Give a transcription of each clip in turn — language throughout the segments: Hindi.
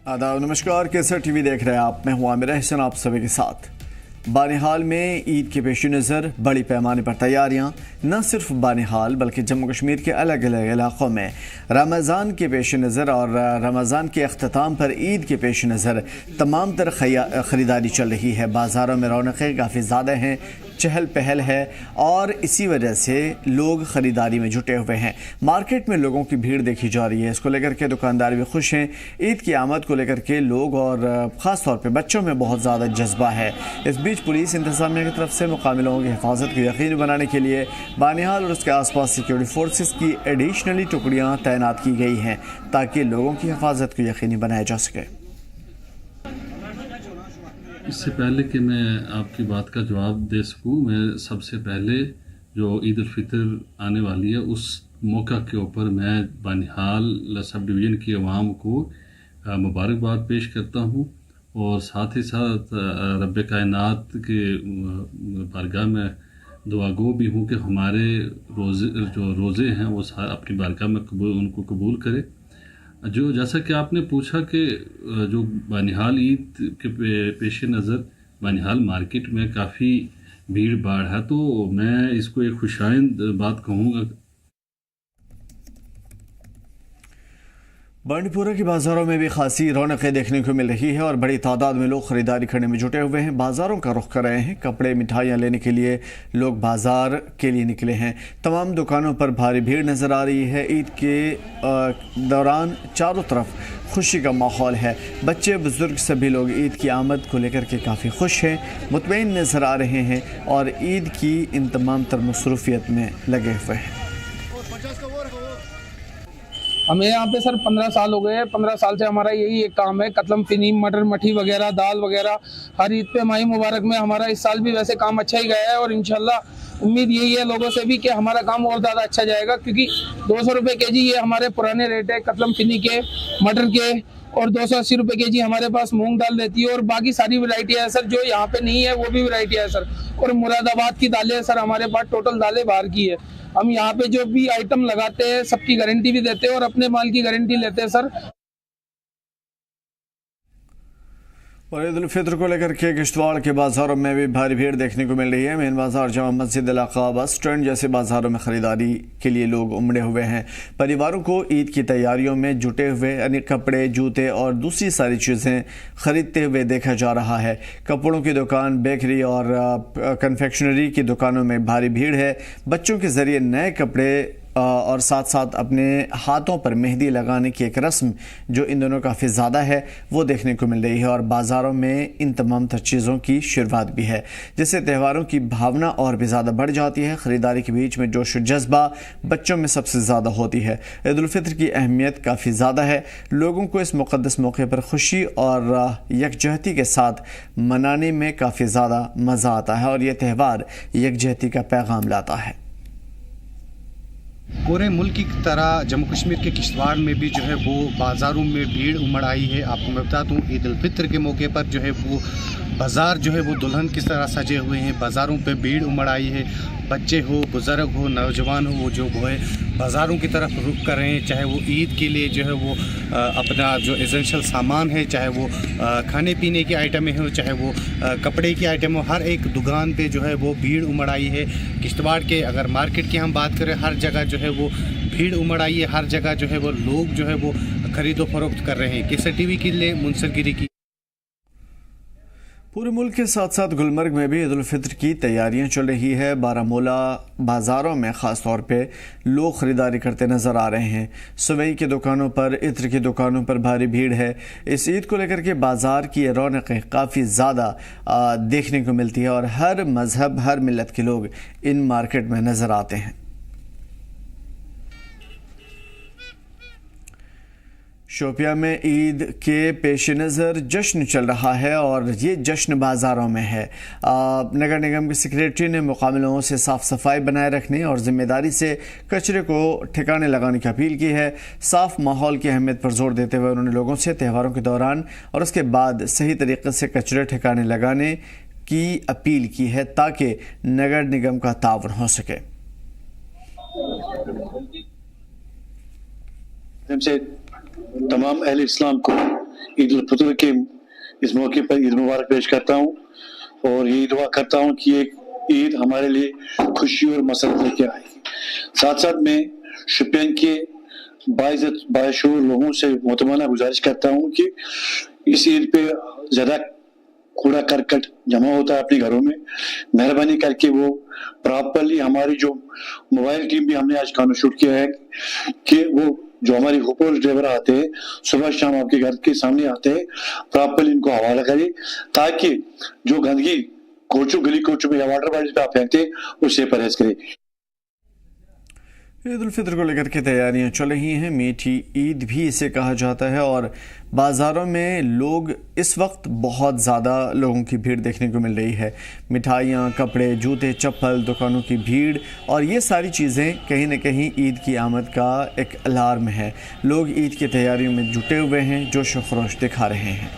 आदाब, नमस्कार। केसर टीवी देख रहे हैं आप। मैं हूं आमिर हसन, आप सभी के साथ। बानिहाल में ईद के पेश नज़र बड़ी पैमाने पर तैयारियां। न सिर्फ बानिहाल बल्कि जम्मू कश्मीर के अलग अलग इलाक़ों में रमज़ान के पेश नज़र और रमज़ान के अख्ताम पर ईद के पेश नज़र तमाम तर ख़रीदारी चल रही है। बाज़ारों में रौनकें काफ़ी ज़्यादा हैं, चहल पहल है और इसी वजह से लोग ख़रीदारी में जुटे हुए हैं। मार्केट में लोगों की भीड़ देखी जा रही है। इसको लेकर के दुकानदार भी खुश हैं। ईद की आमद को लेकर के लोग और ख़ास तौर पे बच्चों में बहुत ज़्यादा जज्बा है। इस बीच पुलिस इंतज़ामिया की तरफ से मुकामी लोगों की हिफाजत को यकीनी बनाने के लिए बानिहाल और उसके आसपास सिक्योरिटी फोर्सेस की एडिशनली टुकड़ियाँ तैनात की गई हैं ताकि लोगों की हिफाजत को यकीनी बनाया जा सके। इससे पहले कि मैं आपकी बात का जवाब दे सकूं, मैं सबसे पहले जो ईद उल फितर आने वाली है उस मौका के ऊपर मैं बानिहाल सब डिवीज़न की अवाम को मुबारकबाद पेश करता हूं और साथ ही साथ रब कायनात के बारगाह में दुआगो भी हूं कि हमारे रोज़े हैं वो अपनी बारगाह में उनको कबूल करे। जो जैसा कि आपने पूछा कि जो बानिहाल ईद के पेश नज़र बानिहाल मार्केट में काफ़ी भीड़ भाड़ है, तो मैं इसको एक खुशाइंद बात कहूँगा। बांडीपुरा के बाज़ारों में भी खासी रौनकें देखने को मिल रही है और बड़ी तादाद में लोग ख़रीदारी करने में जुटे हुए हैं। बाज़ारों का रुख कर रहे हैं। कपड़े मिठाइयाँ लेने के लिए लोग बाज़ार के लिए निकले हैं। तमाम दुकानों पर भारी भीड़ नज़र आ रही है। ईद के दौरान चारों तरफ खुशी का माहौल है। बच्चे बुज़ुर्ग सभी लोग ईद की आमद को लेकर के काफ़ी खुश हैं, मुतमईन नज़र आ रहे हैं और ईद की इन तमाम तर मसरूफ़ियत में लगे हुए हैं। हमें यहाँ पे सर 15 साल हो गए हैं। 15 साल से हमारा यही एक काम है, कतलम फिनी मटर मठी वगैरह दाल वगैरह हर ईद पे माही मुबारक में। हमारा इस साल भी वैसे काम अच्छा ही गया है और इंशाल्लाह उम्मीद यही है लोगों से भी कि हमारा काम और ज़्यादा अच्छा जाएगा, क्योंकि 200 रुपये केजी ये हमारे पुराने रेट है कतलम फिनी के, मटर के, और 280 रुपये केजी हमारे पास मूंग दाल रहती है और बाकी सारी वैरायटियाँ है सर जो यहाँ पे नहीं है वो भी वैरायटियाँ है सर। और मुरादाबाद की दालें सर हमारे पास टोटल दालें बाहर की है। हम यहाँ पे जो भी आइटम लगाते हैं सबकी गारंटी भी देते हैं और अपने माल की गारंटी लेते हैं सर। और ईद उल फितर को लेकर के किश्तवाड़ के बाज़ारों में भी भारी भीड़ देखने को मिल रही है। मेन बाज़ार, जामा मस्जिद इलाका, बस स्टैंड जैसे बाज़ारों में ख़रीदारी के लिए लोग उमड़े हुए हैं। परिवारों को ईद की तैयारियों में जुटे हुए यानी कपड़े, जूते और दूसरी सारी चीज़ें ख़रीदते हुए देखा जा रहा है। कपड़ों की दुकान, बेकरी और कन्फेक्शनरी की दुकानों में भारी भीड़ है। बच्चों के ज़रिए नए कपड़े और साथ साथ अपने हाथों पर मेहंदी लगाने की एक रस्म जो इन दोनों काफ़ी ज़्यादा है वो देखने को मिल रही है और बाज़ारों में इन तमाम तर चीज़ों की शुरुआत भी है, जिससे त्योहारों की भावना और भी ज़्यादा बढ़ जाती है। ख़रीदारी के बीच में जोश जज्बा बच्चों में सबसे ज़्यादा होती है। ईद उल फितर की अहमियत काफ़ी ज़्यादा है। लोगों को इस मुक़द्दस मौके पर खुशी और यकजहती के साथ मनाने में काफ़ी ज़्यादा मज़ा आता है और यह त्यौहार यकजहती का पैगाम लाता है। पूरे मुल्क की तरह जम्मू कश्मीर के किश्तवाड़ में भी जो है वो बाज़ारों में भीड़ उमड़ आई है। आपको मैं बता दूँ ईद उल फितर के मौके पर जो है वो बाज़ार जो है वो दुल्हन की तरह सजे हुए हैं। बाज़ारों पे भीड़ उमड़ आई है। बच्चे हो, बुज़ुर्ग हो, नौजवान हो, वो जो है बाज़ारों की तरफ रुख कर रहे हैं, चाहे वो ईद के लिए जो है वो अपना जो एसेंशियल सामान है, चाहे वो खाने पीने की आइटमें हो, चाहे वो कपड़े की आइटम हो, हर एक दुकान पे जो है वो भीड़ उमड़ आई है। किश्तवाड़ के अगर मार्केट की हम बात करें, हर जगह जो है वो भीड़ उमड़ आई है। हर जगह जो है वो लोग जो है वो ख़रीदो फरोख्त कर रहे हैं। केसर टीवी के लिए मुनसरगिरी की। पूरे मुल्क के साथ साथ गुलमर्ग में भी ईद उल फितर की तैयारियां चल रही है। बारामूला बाज़ारों में ख़ास तौर पे लोग ख़रीदारी करते नज़र आ रहे हैं। सवई की दुकानों पर, इत्र की दुकानों पर भारी भीड़ है। इस ईद को लेकर के बाज़ार की रौनकें काफ़ी ज़्यादा देखने को मिलती है और हर मज़हब, हर मिलत के लोग इन मार्केट में नज़र आते हैं। शोपिया में ईद के पेश नज़र जश्न चल रहा है और ये जश्न बाज़ारों में है। नगर निगम के सेक्रेटरी ने मुकामी लोगों से साफ़ सफाई बनाए रखने और ज़िम्मेदारी से कचरे को ठिकाने लगाने की अपील की है। साफ़ माहौल की अहमियत पर जोर देते हुए उन्होंने लोगों से त्योहारों के दौरान और उसके बाद सही तरीके से कचरे ठिकाने लगाने की अपील की है ताकि नगर निगम का ताउन हो सके। तमाम अहले इस्लाम को ईद उल फितर के इस मौके पर ईद मुबारक पेश करता हूँ और यही दुआ करता हूँ कि एक ईद हमारे लिए खुशी और मसरत लेके आएगी। साथ साथ मैं शुपियन के बाइज़्ज़त बाशऊर लोगों से मोहतरमाना गुजारिश करता हूँ कि इस ईद पे ज़्यादा कूड़ा करकट जमा होता है अपने घरों में, मेहरबानी करके वो प्रॉपरली, हमारी जो मोबाइल टीम भी हमने आज कानून शूट किया है कि वो जो हमारी हुपोर ड्राइवर आते हैं सुबह शाम आपके घर के सामने आते हैं, प्रॉपरली इनको हवाला करें ताकि जो गंदगी कोचों गली कोचों में या वाटर बॉटल्स पे आप फेंकते हैं उससे परहेज करें। ईद उल फितर को लेकर के तैयारियां चल रही हैं। मीठी ईद भी इसे कहा जाता है और बाज़ारों में लोग इस वक्त बहुत ज़्यादा लोगों की भीड़ देखने को मिल रही है। मिठाइयाँ, कपड़े, जूते, चप्पल, दुकानों की भीड़ और ये सारी चीज़ें कहीं न कहीं ईद की आमद का एक अलार्म है। लोग ईद की तैयारियों में जुटे हुए हैं, जोश व खरोश दिखा रहे हैं।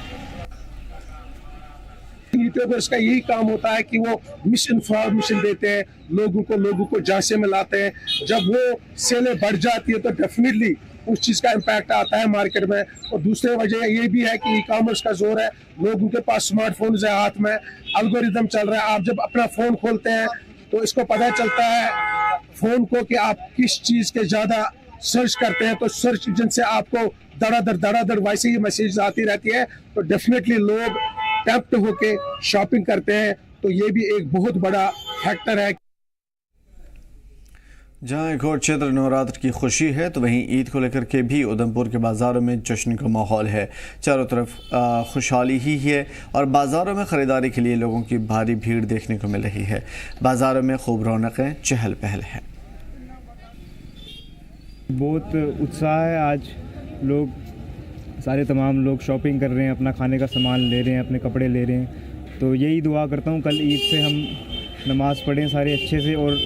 तो इसका यही काम होता है कि वो मिस इन्फॉर्मेशन देते हैं लोगों को जांच में लाते हैं। जब वो सेलें बढ़ जाती है तो डेफिनेटली उस चीज़ का इम्पैक्ट आता है मार्केट में। और दूसरी वजह ये भी है कि ई कॉमर्स का जोर है, लोगों के पास स्मार्टफोन्स है हाथ में, एल्गोरिदम चल रहा है। आप जब अपना फ़ोन खोलते हैं तो इसको पता चलता है फ़ोन को कि आप किस चीज़ के ज़्यादा सर्च करते हैं, तो सर्च इंजन से आपको धड़ाधड़ वैसे ही मैसेज आती रहती है। तो डेफिनेटली लोग टेम्प्ट होके शॉपिंग करते हैं। तो ये भी एक बहुत बड़ा फैक्टर है। जहाँ एक और क्षेत्र नवरात्र की खुशी है तो वहीं ईद को लेकर के भी उधमपुर के बाज़ारों में जश्न का माहौल है। चारों तरफ खुशहाली ही है और बाज़ारों में ख़रीदारी के लिए लोगों की भारी भीड़ देखने को मिल रही है। बाज़ारों में खूब रौनकें, चहल पहल है। बहुत उत्साह है। आज लोग तमाम लोग शॉपिंग कर रहे हैं, अपना खाने का सामान ले रहे हैं, अपने कपड़े ले रहे हैं। तो यही दुआ करता हूँ कल ईद से हम नमाज़ पढ़ें सारे अच्छे से और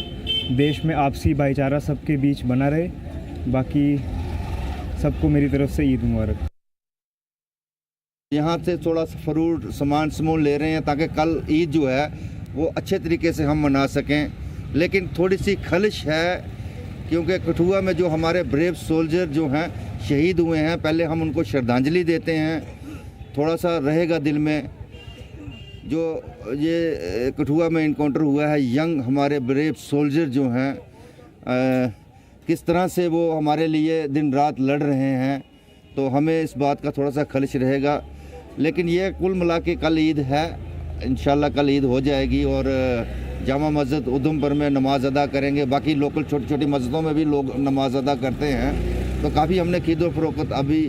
देश में आपसी भाईचारा सबके बीच बना रहे। बाकी सबको मेरी तरफ से ईद मुबारक। यहाँ से थोड़ा सा फ्रूट सामान ले रहे हैं ताकि कल ईद जो है वो अच्छे तरीके से हम मना सकें। लेकिन थोड़ी सी खलिश है क्योंकि कठुआ में जो हमारे ब्रेव सोल्जर जो हैं शहीद हुए हैं, पहले हम उनको श्रद्धांजलि देते हैं। थोड़ा सा रहेगा दिल में जो ये कठुआ में इनकाउंटर हुआ है, यंग हमारे ब्रेव सोल्जर जो हैं किस तरह से वो हमारे लिए दिन रात लड़ रहे हैं, तो हमें इस बात का थोड़ा सा खलिश रहेगा। लेकिन ये कुल मिला के कल ईद है, इंशाल्लाह कल ईद हो जाएगी और जामा मस्जिद उधमपुर में नमाज़ अदा करेंगे। बाकी लोकल छोटी छोटी मस्जिदों में भी लोग नमाज़ अदा करते हैं। तो काफ़ी हमने खरीद और फरोख्त अभी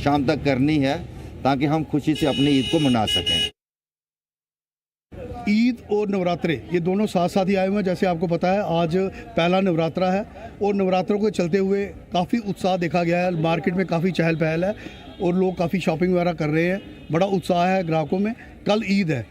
शाम तक करनी है ताकि हम खुशी से अपनी ईद को मना सकें। ईद और नवरात्रे ये दोनों साथ साथ ही आए हुए हैं। जैसे आपको पता है आज पहला नवरात्रा है और नवरात्रों को चलते हुए काफ़ी उत्साह देखा गया है। मार्केट में काफ़ी चहल पहल है और लोग काफ़ी शॉपिंग वगैरह कर रहे हैं। बड़ा उत्साह है ग्राहकों में। कल ईद है,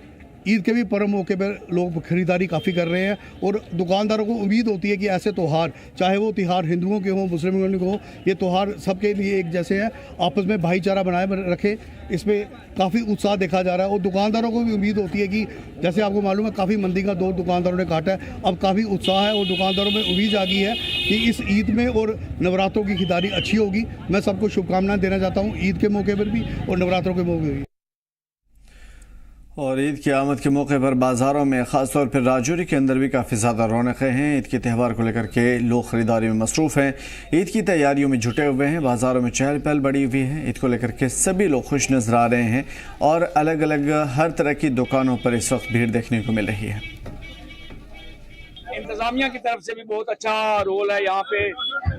ईद के भी पर्व मौके पर लोग खरीदारी काफ़ी कर रहे हैं और दुकानदारों को उम्मीद होती है कि ऐसे त्यौहार, चाहे वो त्यौहार हिंदुओं के हों मुस्लिमों के हों, ये त्यौहार सबके लिए एक जैसे हैं, आपस में भाईचारा बनाए रखें। इसमें काफ़ी उत्साह देखा जा रहा है और दुकानदारों को भी उम्मीद होती है कि जैसे आपको मालूम है काफ़ी मंदी का दौर दुकानदारों ने काटा है, अब काफ़ी उत्साह है और दुकानदारों में उम्मीद आ गई है कि इस ईद में और नवरात्रों की खरीदारी अच्छी होगी। मैं सबको शुभकामनाएं देना चाहता हूँ ईद के मौके पर भी और नवरात्रों के मौके पर भी। और ईद की आमद के मौके पर बाज़ारों में ख़ासतौर पर राजौरी के अंदर भी काफ़ी ज़्यादा रौनकें हैं। ईद के त्यौहार को लेकर के लोग ख़रीदारी में मसरूफ़ हैं, ईद की तैयारियों में जुटे हुए हैं। बाज़ारों में चहल पहल बढ़ी हुई है। ईद को लेकर के सभी लोग खुश नज़र आ रहे हैं और अलग अलग हर तरह की दुकानों पर इस वक्त भीड़ देखने को मिल रही है। इंतजामिया की तरफ से भी बहुत अच्छा रोल है। यहाँ पे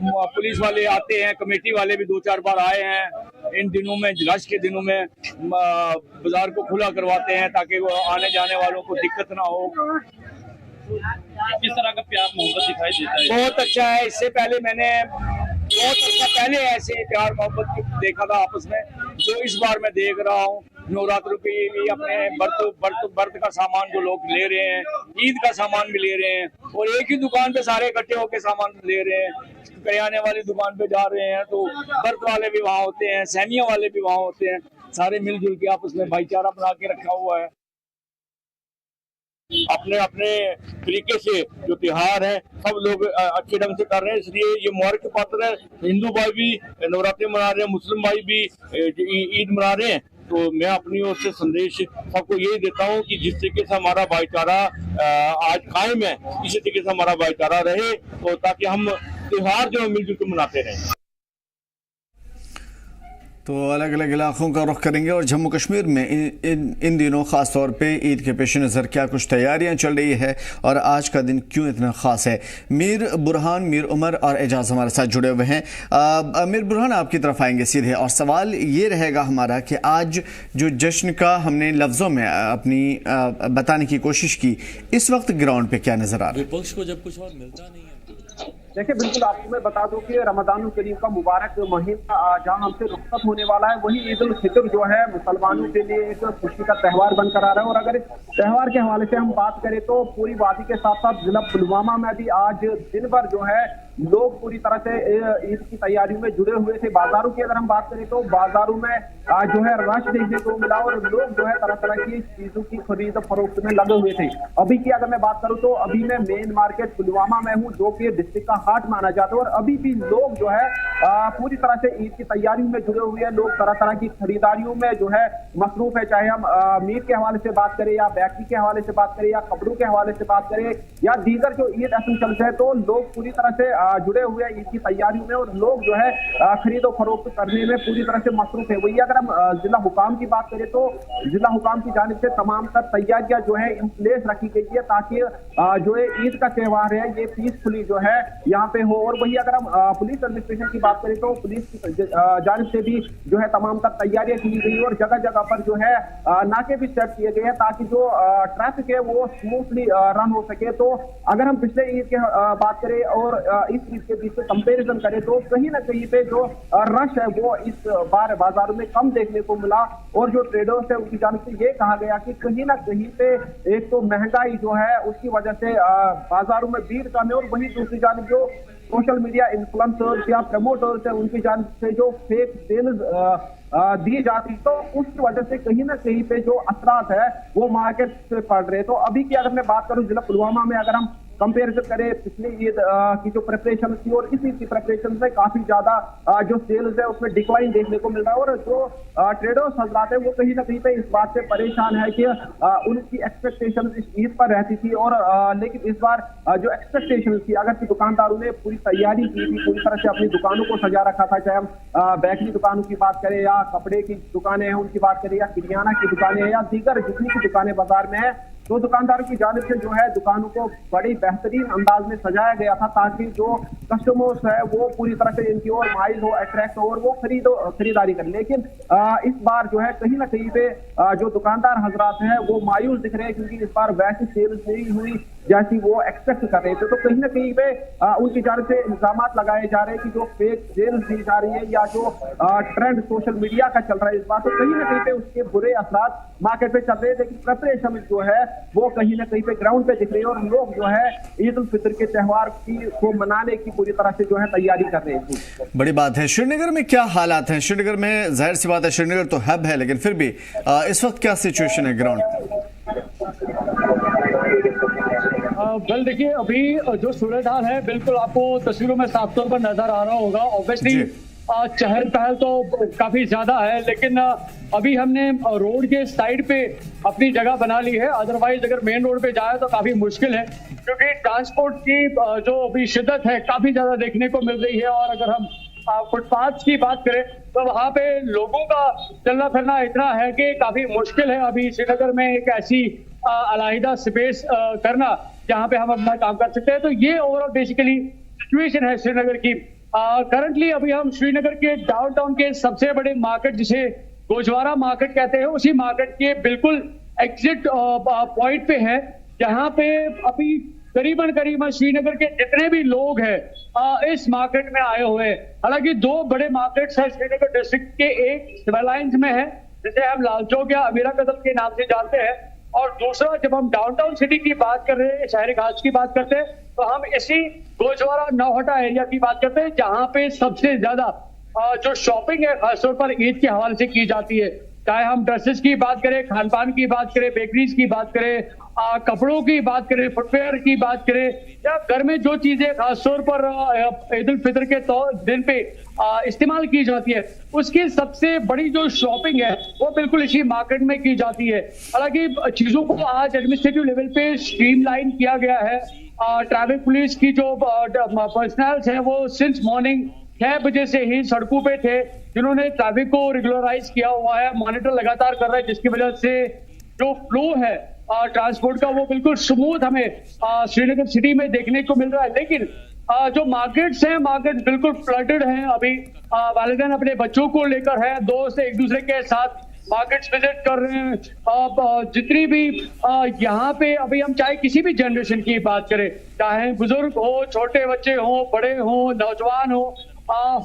पुलिस वाले आते हैं, कमेटी वाले भी 2-4 बार आए हैं। इन दिनों में, रश के दिनों में बाजार को खुला करवाते हैं ताकि वो आने जाने वालों को दिक्कत ना हो। किस तरह का प्यार मोहब्बत दिखाई देता है? बहुत अच्छा है। इससे पहले मैंने बहुत अच्छा पहले ऐसे प्यार मोहब्बत देखा था आपस में, जो इस बार मैं देख रहा हूँ। नवरात्रों के लिए अपने बर्त का सामान जो लोग ले रहे हैं, ईद का सामान भी ले रहे हैं और एक ही दुकान पे सारे इकट्ठे होकर सामान ले रहे हैं। करियाने वाली दुकान पे जा रहे हैं तो बर्त वाले भी वहाँ होते हैं, सैनिया वाले भी वहाँ होते हैं। सारे मिलजुल के आपस में भाईचारा बना के रखा हुआ है। अपने अपने तरीके से जो त्योहार है सब लोग अच्छे ढंग से कर रहे हैं, इसलिए ये मुबारक पात्र है। हिंदू भाई भी नवरात्रि मना रहे हैं, मुस्लिम भाई भी ईद मना रहे हैं। तो मैं अपनी ओर से संदेश सबको यही देता हूँ कि जिस तरीके से हमारा भाईचारा आज कायम है, इसी तरीके से हमारा भाईचारा रहे, तो ताकि हम त्योहार जो मिलजुल कर मनाते रहें। तो अलग अलग इलाकों का रुख करेंगे और जम्मू कश्मीर में इन दिनों ख़ास तौर पे ईद के पेश नज़र क्या कुछ तैयारियां चल रही है और आज का दिन क्यों इतना ख़ास है। मीर बुरहान, मीर उमर और एजाज हमारे साथ जुड़े हुए हैं। मीर बुरहान, आपकी तरफ आएंगे सीधे और सवाल ये रहेगा हमारा कि आज जो जश्न का हमने लफ्ज़ों में अपनी बताने की कोशिश की, इस वक्त ग्राउंड पे क्या नज़र आ रहा है? विपक्ष को जब कुछ और मिलता नहीं है। देखिए, बिल्कुल आपको मैं बता दूं कि रमजान करीम का मुबारक महीना जहां हमसे रुखसत होने वाला है, वही ईद उल फितर जो है मुसलमानों के लिए एक खुशी का त्यौहार बनकर आ रहा है। और अगर इस त्यौहार के हवाले से हम बात करें तो पूरी वादी के साथ साथ जिला पुलवामा में भी आज दिन भर जो है लोग पूरी तरह से ईद की तैयारियों में जुड़े हुए थे। बाजारों की अगर हम बात करें तो बाजारों में जो है रश देखने को मिला और लोग जो है तरह तरह की चीजों की खरीद फरोख्त में लगे हुए थे। अभी की अगर मैं बात करूं तो अभी मैं मेन मार्केट पुलवामा में हूं, जो कि डिस्ट्रिक्ट का हाट माना जाता है, और अभी भी लोग जो है पूरी तरह से ईद की तैयारियों में जुड़े हुए हैं। लोग तरह तरह की खरीदारियों में जो है मसरूफ है, चाहे हम मीट के हवाले से बात करें या बैकरी के हवाले से बात करें या कपड़ों के हवाले से बात करें या दीगर जो ईद एसेंशियल्स है, तो लोग पूरी तरह से जुड़े हुए हैं ईद की तैयारियों में और लोग जो है खरीदो फरोख्त करने में पूरी तरह से मसरूफ है। वही अगर हम जिला हुकाम की बात करें तो जिला हुकाम की जानिब से तमाम तर तैयारियां जो है इन प्लेस रखी गई है ताकि जो है ईद का त्यौहार है ये पीसफुली जो है यहाँ पे हो। और वही अगर हम पुलिस एडमिनिस्ट्रेशन की बात करें तो पुलिस की जानिब से भी जो है तमाम तर तैयारियां की गई और जगह जगह पर जो है नाके भी सेट किए गए हैं ताकि जो ट्रैफिक है वो स्मूथली रन हो सके। तो अगर हम पिछले ईद की बात करें और इस ईद के बीच में कंपेरिजन करें तो कहीं ना कहीं पे जो रश है वो इस बार बाजारों में कम देखने को मिला। और जो ट्रेडर्स है उनकी जानिब से ये कहा गया कि कहीं ना कहीं पे एक तो महंगाई जो है उसकी वजह से बाजारों में भीड़ कम है और वहीं दूसरी जानिब जो सोशल मीडिया इन्फ्लुएंसर्स या प्रमोटर्स है उनकी जानिब से जो फेक सेल्स दी जाती, तो उसकी वजह से कहीं ना कहीं पे जो असरात है वो मार्केट से पड़ रहे। तो अभी की अगर मैं बात करूं जिला पुलवामा में, अगर हम कंपेरिजन करें पिछली ईद की जो प्रिपरेशन थी और इस ईद की प्रिपरेशन से काफी ज्यादा जो सेल्स है उसमें डिक्लाइन देखने को मिल रहा है। और जो ट्रेडर्स हजरात है वो कहीं ना कहीं पे इस बात से परेशान है कि उनकी एक्सपेक्टेशन इस ईद पर रहती थी और लेकिन इस बार जो एक्सपेक्टेशन थी, अगर कि दुकानदारों ने पूरी तैयारी की थी, पूरी तरह से अपनी दुकानों को सजा रखा था, चाहे हम बेकरी दुकानों की बात करें या कपड़े की दुकानें हैं उनकी बात करें या किरियाना की दुकानें हैं या दीगर जितनी की दुकानें बाजार में है, तो दुकानदारों की जानिब से जो है दुकानों को बड़ी बेहतरीन अंदाज में सजाया गया था ताकि जो कस्टमर्स है वो पूरी तरह से इनकी ओर माइल हो, अट्रैक्ट हो और वो खरीदारी करें। लेकिन इस बार जो है कहीं ना कहीं पे जो दुकानदार हजरात हैं वो मायूस दिख रहे हैं क्योंकि इस बार वैसी सेल्स नहीं हुई जैसी वो एक्सपेक्ट कर रहे थे। तो कहीं ना कहीं पे उनकी जानिब से इल्जाम लगाए जा रहे हैं कि जो फेक सेल्स दी जा रही है या जो ट्रेंड सोशल मीडिया का चल रहा है इस बार, तो कहीं ना कहीं पे उसके बुरे असरात मार्केट पे चल रहे हैं। लेकिन प्रिपरेशन जो है वो कहीं ना कहीं पे ग्राउंड पे दिख रही है और लोग जो है ईद उल फितर के त्यौहार को मनाने की पूरी तरह से जो है तैयारी कर रहे हैं। बड़ी बात है। श्रीनगर में क्या हालात हैं? श्रीनगर में जाहिर सी बात है श्रीनगर तो हब है, लेकिन फिर भी इस वक्त क्या सिचुएशन है ग्राउंड? वेल देखिए, अभी जो सूरत हाल है बिल्कुल आपको तस्वीरों में साफ तौर पर नजर आ रहा होगा। ऑब्वियसली चहल पहल तो काफी ज्यादा है, लेकिन अभी हमने रोड के साइड पे अपनी जगह बना ली है। अदरवाइज अगर मेन रोड पे जाए तो काफी मुश्किल है क्योंकि ट्रांसपोर्ट की जो अभी शिद्दत है काफी ज्यादा देखने को मिल रही है। और अगर हम फुटपाथ की बात करें तो वहाँ पे लोगों का चलना फिरना इतना है कि काफी मुश्किल है अभी श्रीनगर में एक ऐसी अलहदा स्पेस करना जहाँ पे हम अपना काम कर सकते हैं। तो ये ओवरऑल बेसिकली सिचुएशन है श्रीनगर की। करंटली अभी हम श्रीनगर के डाउनटाउन के सबसे बड़े मार्केट जिसे गोजवारा मार्केट कहते हैं उसी मार्केट के बिल्कुल एग्जिट पॉइंट पे है, जहाँ पे अभी करीबन श्रीनगर के जितने भी लोग हैं इस मार्केट में आए हुए हैं। हालांकि दो बड़े मार्केट्स हैं श्रीनगर डिस्ट्रिक्ट के, एक सिविल लाइंस में है जिसे हम लाल चौक या अमीरा कदम के नाम से जानते हैं, और दूसरा जब हम डाउनटाउन सिटी की बात कर रहे हैं, शहरी घाट की बात करते हैं, तो हम इसी गोजवारा नौहटा एरिया की बात करते हैं जहाँ पे सबसे ज्यादा जो शॉपिंग है खासतौर पर ईद के हवाले से की जाती है। चाहे हम ड्रेसेस की बात करें, खान पान की बात करें, बेकरीज की बात करें, कपड़ों की बात करें, फुटवेयर की बात करें, या घर में जो चीजें खासतौर पर ईद उल फितर के दिन पे इस्तेमाल की जाती है, उसकी सबसे बड़ी जो शॉपिंग है वो बिल्कुल इसी मार्केट में की जाती है। हालांकि चीजों को आज एडमिनिस्ट्रेटिव लेवल पे स्ट्रीमलाइन किया गया है। ट्रैफिक पुलिस की जो पर्सनल्स हैं वो सिंस मॉर्निंग 6 बजे से ही सड़कों पे थे, जिन्होंने ट्रैफिक को रेगुलराइज किया हुआ है, मॉनिटर लगातार कर रहे हैं, जिसकी वजह से जो फ्लो है ट्रांसपोर्ट का वो बिल्कुल स्मूथ हमें श्रीनगर सिटी में देखने को मिल रहा है। लेकिन जो मार्केट्स हैं, मार्केट बिल्कुल फ्लडेड हैं। अभी वालिदैन अपने बच्चों को लेकर है, दोस्त एक दूसरे के साथ मार्केट्स विजिट कर रहे हैं। जितनी भी यहाँ पे अभी हम चाहे किसी भी जनरेशन की बात करें, चाहे बुजुर्ग हो, छोटे बच्चे हो, बड़े हो, नौजवान हो,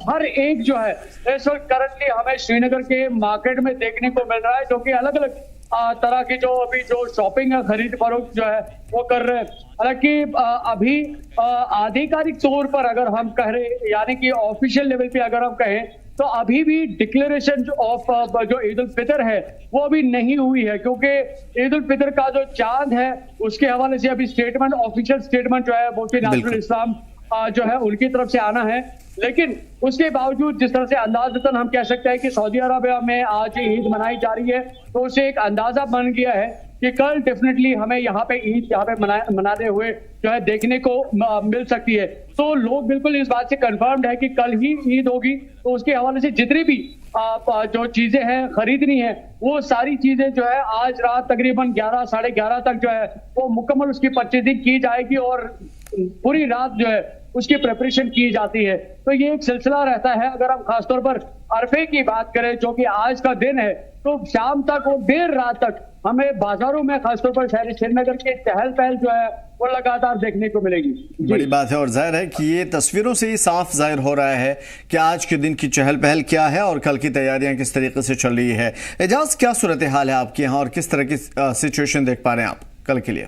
हर एक जो है इस वक्त करंटली हमें श्रीनगर के मार्केट में देखने को मिल रहा है, जो कि अलग अलग तरह की जो अभी जो शॉपिंग है, खरीद फरोख्त जो है वो कर रहे हैं। हालांकि अभी आधिकारिक तौर पर अगर हम कह रहे, यानी कि ऑफिशियल लेवल पे अगर हम कहें, तो अभी भी डिक्लेरेशन ऑफ जो ईद उल फितर है वो अभी नहीं हुई है, क्योंकि ईद उल फितर का जो चांद है उसके हवाले से अभी स्टेटमेंट, ऑफिशियल स्टेटमेंट जो है मुफ्ती नासिरुल इस्लाम जो है उनकी तरफ से आना है। लेकिन उसके बावजूद जिस तरह से अंदाजतन हम कह सकते हैं कि सऊदी अरबिया में आज ईद मनाई जा रही है, तो उसे एक अंदाजा बन गया है कि कल डेफिनेटली हमें यहाँ पे ईद यहाँ पे मनाते हुए जो है देखने को मिल सकती है। तो लोग बिल्कुल इस बात से कंफर्म्ड है कि कल ही ईद होगी। तो उसके हवाले से जितनी भी जो चीजें हैं खरीदनी है, वो सारी चीजें जो है आज रात तकरीबन 11 साढ़े 11 तक जो है वो मुकम्मल उसकी परचेजिंग की जाएगी और पूरी रात जो है उसकी प्रिपरेशन की जाती है। तो ये एक सिलसिला रहता है। अगर हम खासतौर पर अरफे की बात करें, जो कि आज का दिन है, तो शाम तक और देर रात तक हमें बाजारों में खासतौर पर शहर श्रीनगर के चहल पहल जो है वो लगातार देखने को मिलेगी। बड़ी बात है और जाहिर है कि ये तस्वीरों से ही साफ जाहिर हो रहा है कि आज के दिन की चहल पहल क्या है और कल की तैयारियां किस तरीके से चल रही है। एजाज, क्या सूरत हाल है आपके यहाँ और किस तरह की सिचुएशन देख पा रहे हैं आप कल के लिए?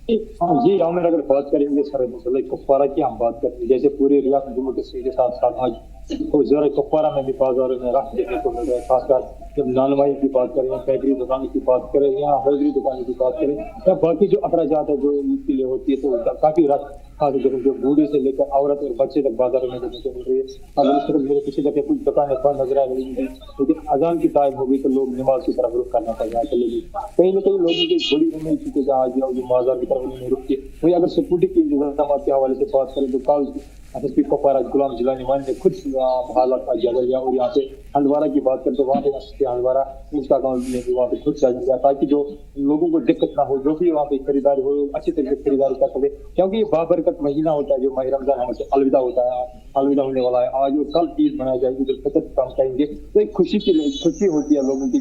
जी आमिर, अगर बात करेंगे सर मसले कुपवारा की हम बात करते हैं, जैसे पूरे रियासत जम्मू कश्मीर के साथ साथ आज ज़रा कुपवारा में भी बाजारों में रश देखने को मिल रहा है। खासकर जब नानवाई की बात करें, बेकरी दुकान की बात करें या हौजरी दुकान की बात करें या बाकी जो अखराजात है जो ईद के लिए होती है, तो काफ़ी रश खास जो बूढ़े से लेकर औरत और बच्चे तक बाजारों में देखने को मिल रही है। अगर इस तरह मेरे पीछे जाके कुछ दुकानें बंद नजर आ रही है, क्योंकि अजान की टाइम होगी तो लोग नमाज की तरफ रुख करना पड़ेगा। कहीं ना कहीं लोगों की बड़ी उम्मीद थी कि आज जो बाजार की तरफ नहीं रुकती। वही अगर सिक्योरिटी के इंतजाम के हवाले से बात करें तो कल एसएसपी कुपवारा गुलाम जिलानी मान ने खुद हालात का जायजा लिया और यहाँ पे हंदवारा की बात करें तो वहाँ पे एसएसपी हंदवारा उसका अकाउंट ने भी वहाँ पे खुद जायजा लिया, ताकि जो लोगों को दिक्कत ना हो, जो भी वहाँ पे खरीदारी हो अच्छी तरीके से खरीदारी कर सके, क्योंकि ये बाबरकत महीना होता है जो माह रमजान हमसे अलविदा होता है, अलविदा होने वाला है। आज और कल ईद मनाई जाएगी, ईद उल फितर हम कहेंगे, तो एक खुशी होती है लोगों की,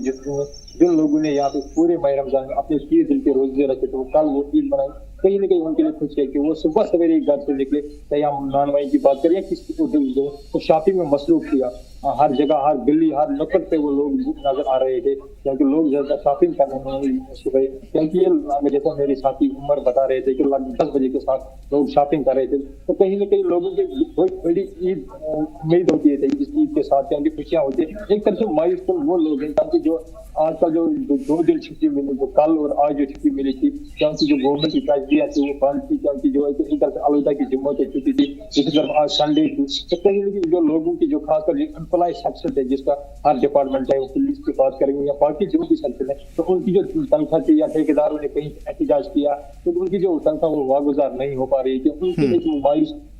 जिन लोगों ने यहाँ पे पूरे माह रमजान में अपने 30 दिन के रोजे रखे तो कल वो ईद मनाई, कहीं ना कहीं उनके लिए खुशी है कि वो सुबह सवेरे घर से निकले, चाहे हम नानवाई की बात करें या किसी को तो शॉपिंग में मसरूफ किया। हर जगह, हर गली, हर नुक्कड़ पे वो लोग नजर आ रहे थे, क्योंकि लोग ज्यादा शॉपिंग करने में सुबह, क्योंकि ये जैसा मेरे साथी उमर बता रहे थे कि लगभग 10 बजे के साथ लोग शॉपिंग कर रहे थे, तो कहीं ना कहीं लोगों की बहुत बड़ी ईद उम्मीद होती है इस ईद के साथ, क्योंकि खुशियाँ होती है। एक तरह से मायूस वो लोग हैं, क्योंकि जो आज का जो 2 दिन छुट्टी मिली, जो कल और आज जो छुट्टी मिली थी, क्योंकि जो गवर्नमेंट की ट्रेजरियाँ थी वो बंद थी, क्योंकि जो एक तरह से अलविदा की जुम्मों की छुट्टी थी, इसी तरफ आज संडे थी, तो कहीं ना कहीं जो लोगों की जो खासकर एम्प्लॉय सेक्शन है जिसका हर डिपार्टमेंट है, वो पुलिस की बात करेंगे या बाकी जो भी सेक्शन है, तो उनकी जो तनख्वाह थी या ठेकेदारों ने कहीं एहतजाज किया तो उनकी जो तनख्वाह वो वागुजार नहीं हो पा रही थी, उनकी एक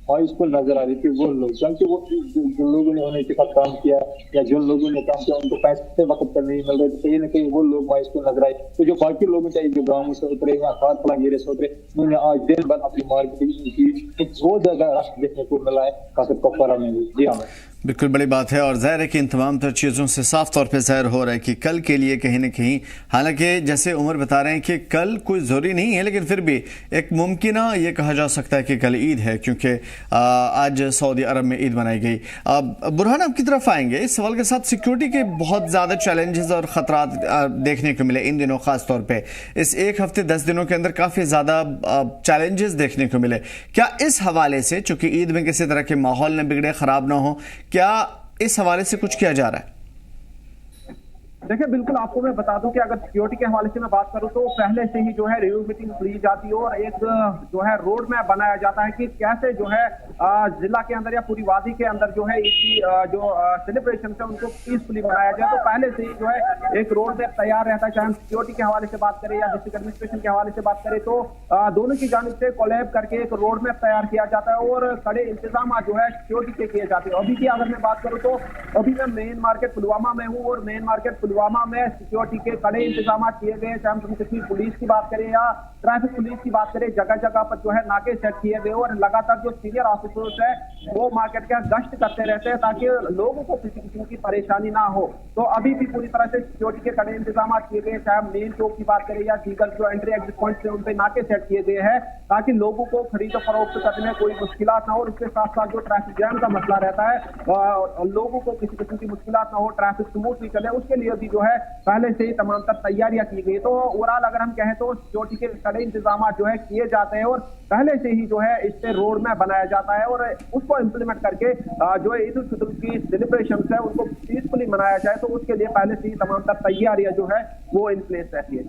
मायूस को नजर आ रही थी वो लोग, क्योंकि वो जो लोगों ने उन्हें साथ काम किया या जिन लोगों ने काम किया उनको पैसे से वक्त पर नहीं मिल रहे, तो कहीं ना कहीं वो लोग मायूस को नजर आए। तो जो बाकी लोग चाहिए जो गाँव से उतरे या खाद फलांगेरे से उतरे, उन्होंने आज दिन भर अपनी मार्केटिंग की, बहुत ज्यादा रश देखने को मिला है खासकर कुपवारा में भी। जी हाँ, बिल्कुल बड़ी बात है और जाहिर है कि इन तमाम तर चीज़ों से साफ तौर पे जाहिर हो रहा है कि कल के लिए कहीं ना कहीं, हालांकि जैसे उमर बता रहे हैं कि कल कोई ज़रूरी नहीं है, लेकिन फिर भी एक मुमकिना ये कहा जा सकता है कि कल ईद है, क्योंकि आज सऊदी अरब में ईद मनाई गई। बुरहान, आपकी तरफ आएंगे इस सवाल के साथ। सिक्योरिटी के बहुत ज़्यादा चैलेंजेस और ख़तरात देखने को मिले इन दिनों, ख़ास तौर पर इस एक हफ्ते 10 दिनों के अंदर काफ़ी ज़्यादा चैलेंजेस देखने को मिले। क्या इस हवाले से, चूँकि ईद में किसी तरह के माहौल न बिगड़े, ख़राब ना हो, क्या इस हवाले से कुछ किया जा रहा है? देखिए बिल्कुल आपको मैं बता दूं कि अगर सिक्योरिटी के हवाले से मैं बात करूं तो पहले से ही जो है रिव्यू मीटिंग ली जाती है और एक जो है रोड मैप बनाया जाता है कि कैसे जो है जिला के अंदर या पूरी वादी के अंदर जो है इसकी जो सेलिब्रेशन है उनको पीसफुली बनाया जाए। तो पहले से ही जो है एक रोड मैप तैयार रहता है, चाहे हम सिक्योरिटी के हवाले से बात करें या डिस्ट्रिक्ट एडमिनिस्ट्रेशन के हवाले से बात करें, तो दोनों की जानिब से कोलैब करके एक रोड मैप तैयार किया जाता है और कड़े इंतजाम जो है सिक्योरिटी के किए जाते हैं। अभी की अगर मैं बात करूँ तो अभी मैं मेन मार्केट पुलवामा में हूँ और मेन मार्केट पुलवामा में सिक्योरिटी के कड़े इंतजाम किए गए, चाहे हम जम्मू कश्मीर पुलिस की बात करें या ट्रैफिक पुलिस की बात करें, जगह जगह पर जो है नाके सेट किए गए और लगातार जो सीनियर ऑफिसर्स है वो मार्केट का गश्त करते रहते हैं ताकि लोगों को किसी किस्म की परेशानी ना हो। तो अभी भी पूरी तरह से सिक्योरिटी के कड़े इंतजाम किए गए, चाहे हम मेन चौक की बात करें या दीगर जो एंट्री एग्जिट पॉइंट है उन पे नाके सेट किए गए हैं ताकि लोगों को खरीद फरोख्त करने में कोई मुश्किलात ना हो। इसके साथ साथ जो ट्रैफिक जैम का मसला रहता है लोगों को किसी किस्म की मुश्किलात ना हो, ट्रैफिक स्मूथली चले, उसके लिए भी जो है पहले से ही तमाम तर तैयारियां की गई। तो ओवरऑल अगर हम कहें तो सिक्योरिटी के कड़े इंतजाम जो है किए जाते हैं और पहले से ही जो है इस पे रोड मैप बनाया जाता है और उसको इम्प्लीमेंट करके जो ईद उल फितर की सेलिब्रेशन है उनको पीसफुली मनाया जाए, तो उसके लिए पहले से ही तमाम तर तैयारियां जो है वो इन प्लेस रहती है।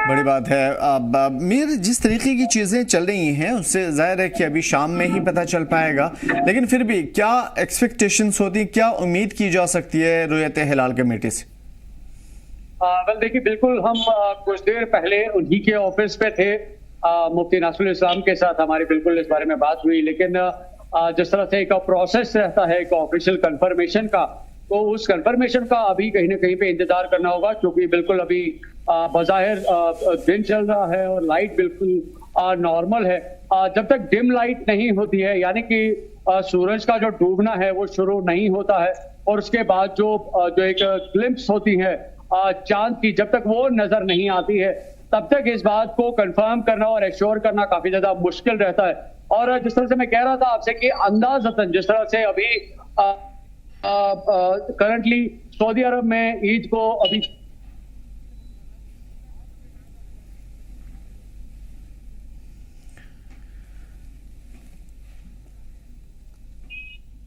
बड़ी बात है। अब मीर, जिस तरीके की चीज़ें चल रही हैं उससे जाहिर है कि अभी शाम में ही पता चल पाएगा, लेकिन फिर भी क्या एक्सपेक्टेशंस होती, क्या उम्मीद की जा सकती है रुयत हिलाल कमेटी से? वेल देखिए, बिल्कुल हम कुछ देर पहले उन्हीं के ऑफिस पे थे, मुफ्ती नासरुल इस्लाम के साथ हमारी बिल्कुल इस बारे में बात हुई, लेकिन जिस तरह से एक प्रोसेस रहता है एक ऑफिशियल कंफर्मेशन का, तो उस कंफर्मेशन का अभी कहीं ना कहीं पे इंतजार करना होगा, क्योंकि बिल्कुल अभी बज़ाहिर दिन चल रहा है और लाइट बिल्कुल नॉर्मल है। जब तक डिम लाइट नहीं होती है, यानी कि सूरज का जो डूबना है वो शुरू नहीं होता है और उसके बाद जो एक ग्लिम्प्स होती है चांद की, जब तक वो नजर नहीं आती है तब तक इस बात को कंफर्म करना और एश्योर करना काफी ज्यादा मुश्किल रहता है। और जिस तरह से मैं कह रहा था आपसे कि अंदाजतन जिस तरह से अभी करंटली सऊदी अरब में ईद को अभी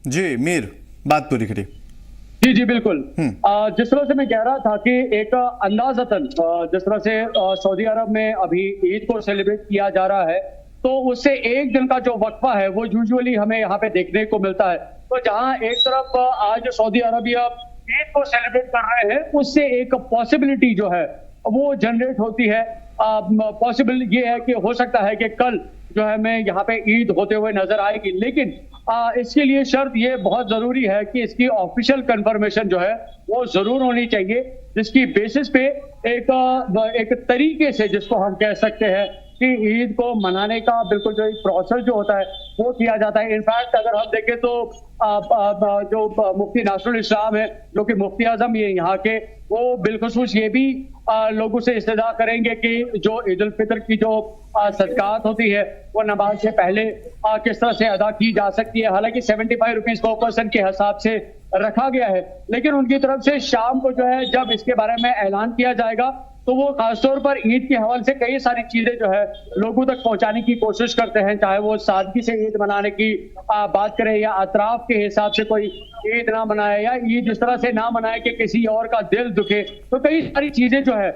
जी मीर, बात पूरी करिए। जी बिल्कुल। जिस तरह से मैं कह रहा था कि एक अंदाजतन जिस तरह से सऊदी अरब में अभी ईद को सेलिब्रेट किया जा रहा है, तो उससे एक दिन का जो वक्फा है वो यूजुअली हमें यहाँ पे देखने को मिलता है। तो जहाँ एक तरफ आज सऊदी अरबिया ईद को सेलिब्रेट कर रहे हैं, उससे एक पॉसिबिलिटी जो है वो जनरेट होती है। पॉसिबल ये है कि हो सकता है कि कल जो है हमें यहाँ पे ईद होते हुए नजर आएगी, लेकिन इसके लिए शर्त ये बहुत जरूरी है कि इसकी ऑफिशियल कंफर्मेशन जो है वो जरूर होनी चाहिए, जिसकी बेसिस पे एक तरीके से जिसको हम कह सकते हैं कि ईद को मनाने का बिल्कुल जो एक प्रोसेस जो होता है वो किया जाता है। इनफैक्ट अगर हम देखें तो जो मुफ्ती नासरुल इस्लाम है, जो कि मुफ्ती आजम ये यहाँ के, वो बिलखुसूस ये भी लोगों से इस्तदा करेंगे कि जो ईद उल फितर की जो सदकात होती है वो नमाज से पहले किस तरह से अदा की जा सकती है। हालांकि 75 रुपीज पर पर्सन के हिसाब से रखा गया है, लेकिन उनकी तरफ से शाम को जो है जब इसके बारे में ऐलान किया जाएगा तो वो खासतौर पर ईद के हवाले से कई सारी चीजें जो है लोगों तक पहुंचाने की कोशिश करते हैं, चाहे वो सादगी से ईद मनाने की बात करें या अतराफ के हिसाब से कोई ईद ना मनाए या ईद इस तरह से ना मनाए कि किसी और का दिल दुखे। तो कई सारी चीजें जो है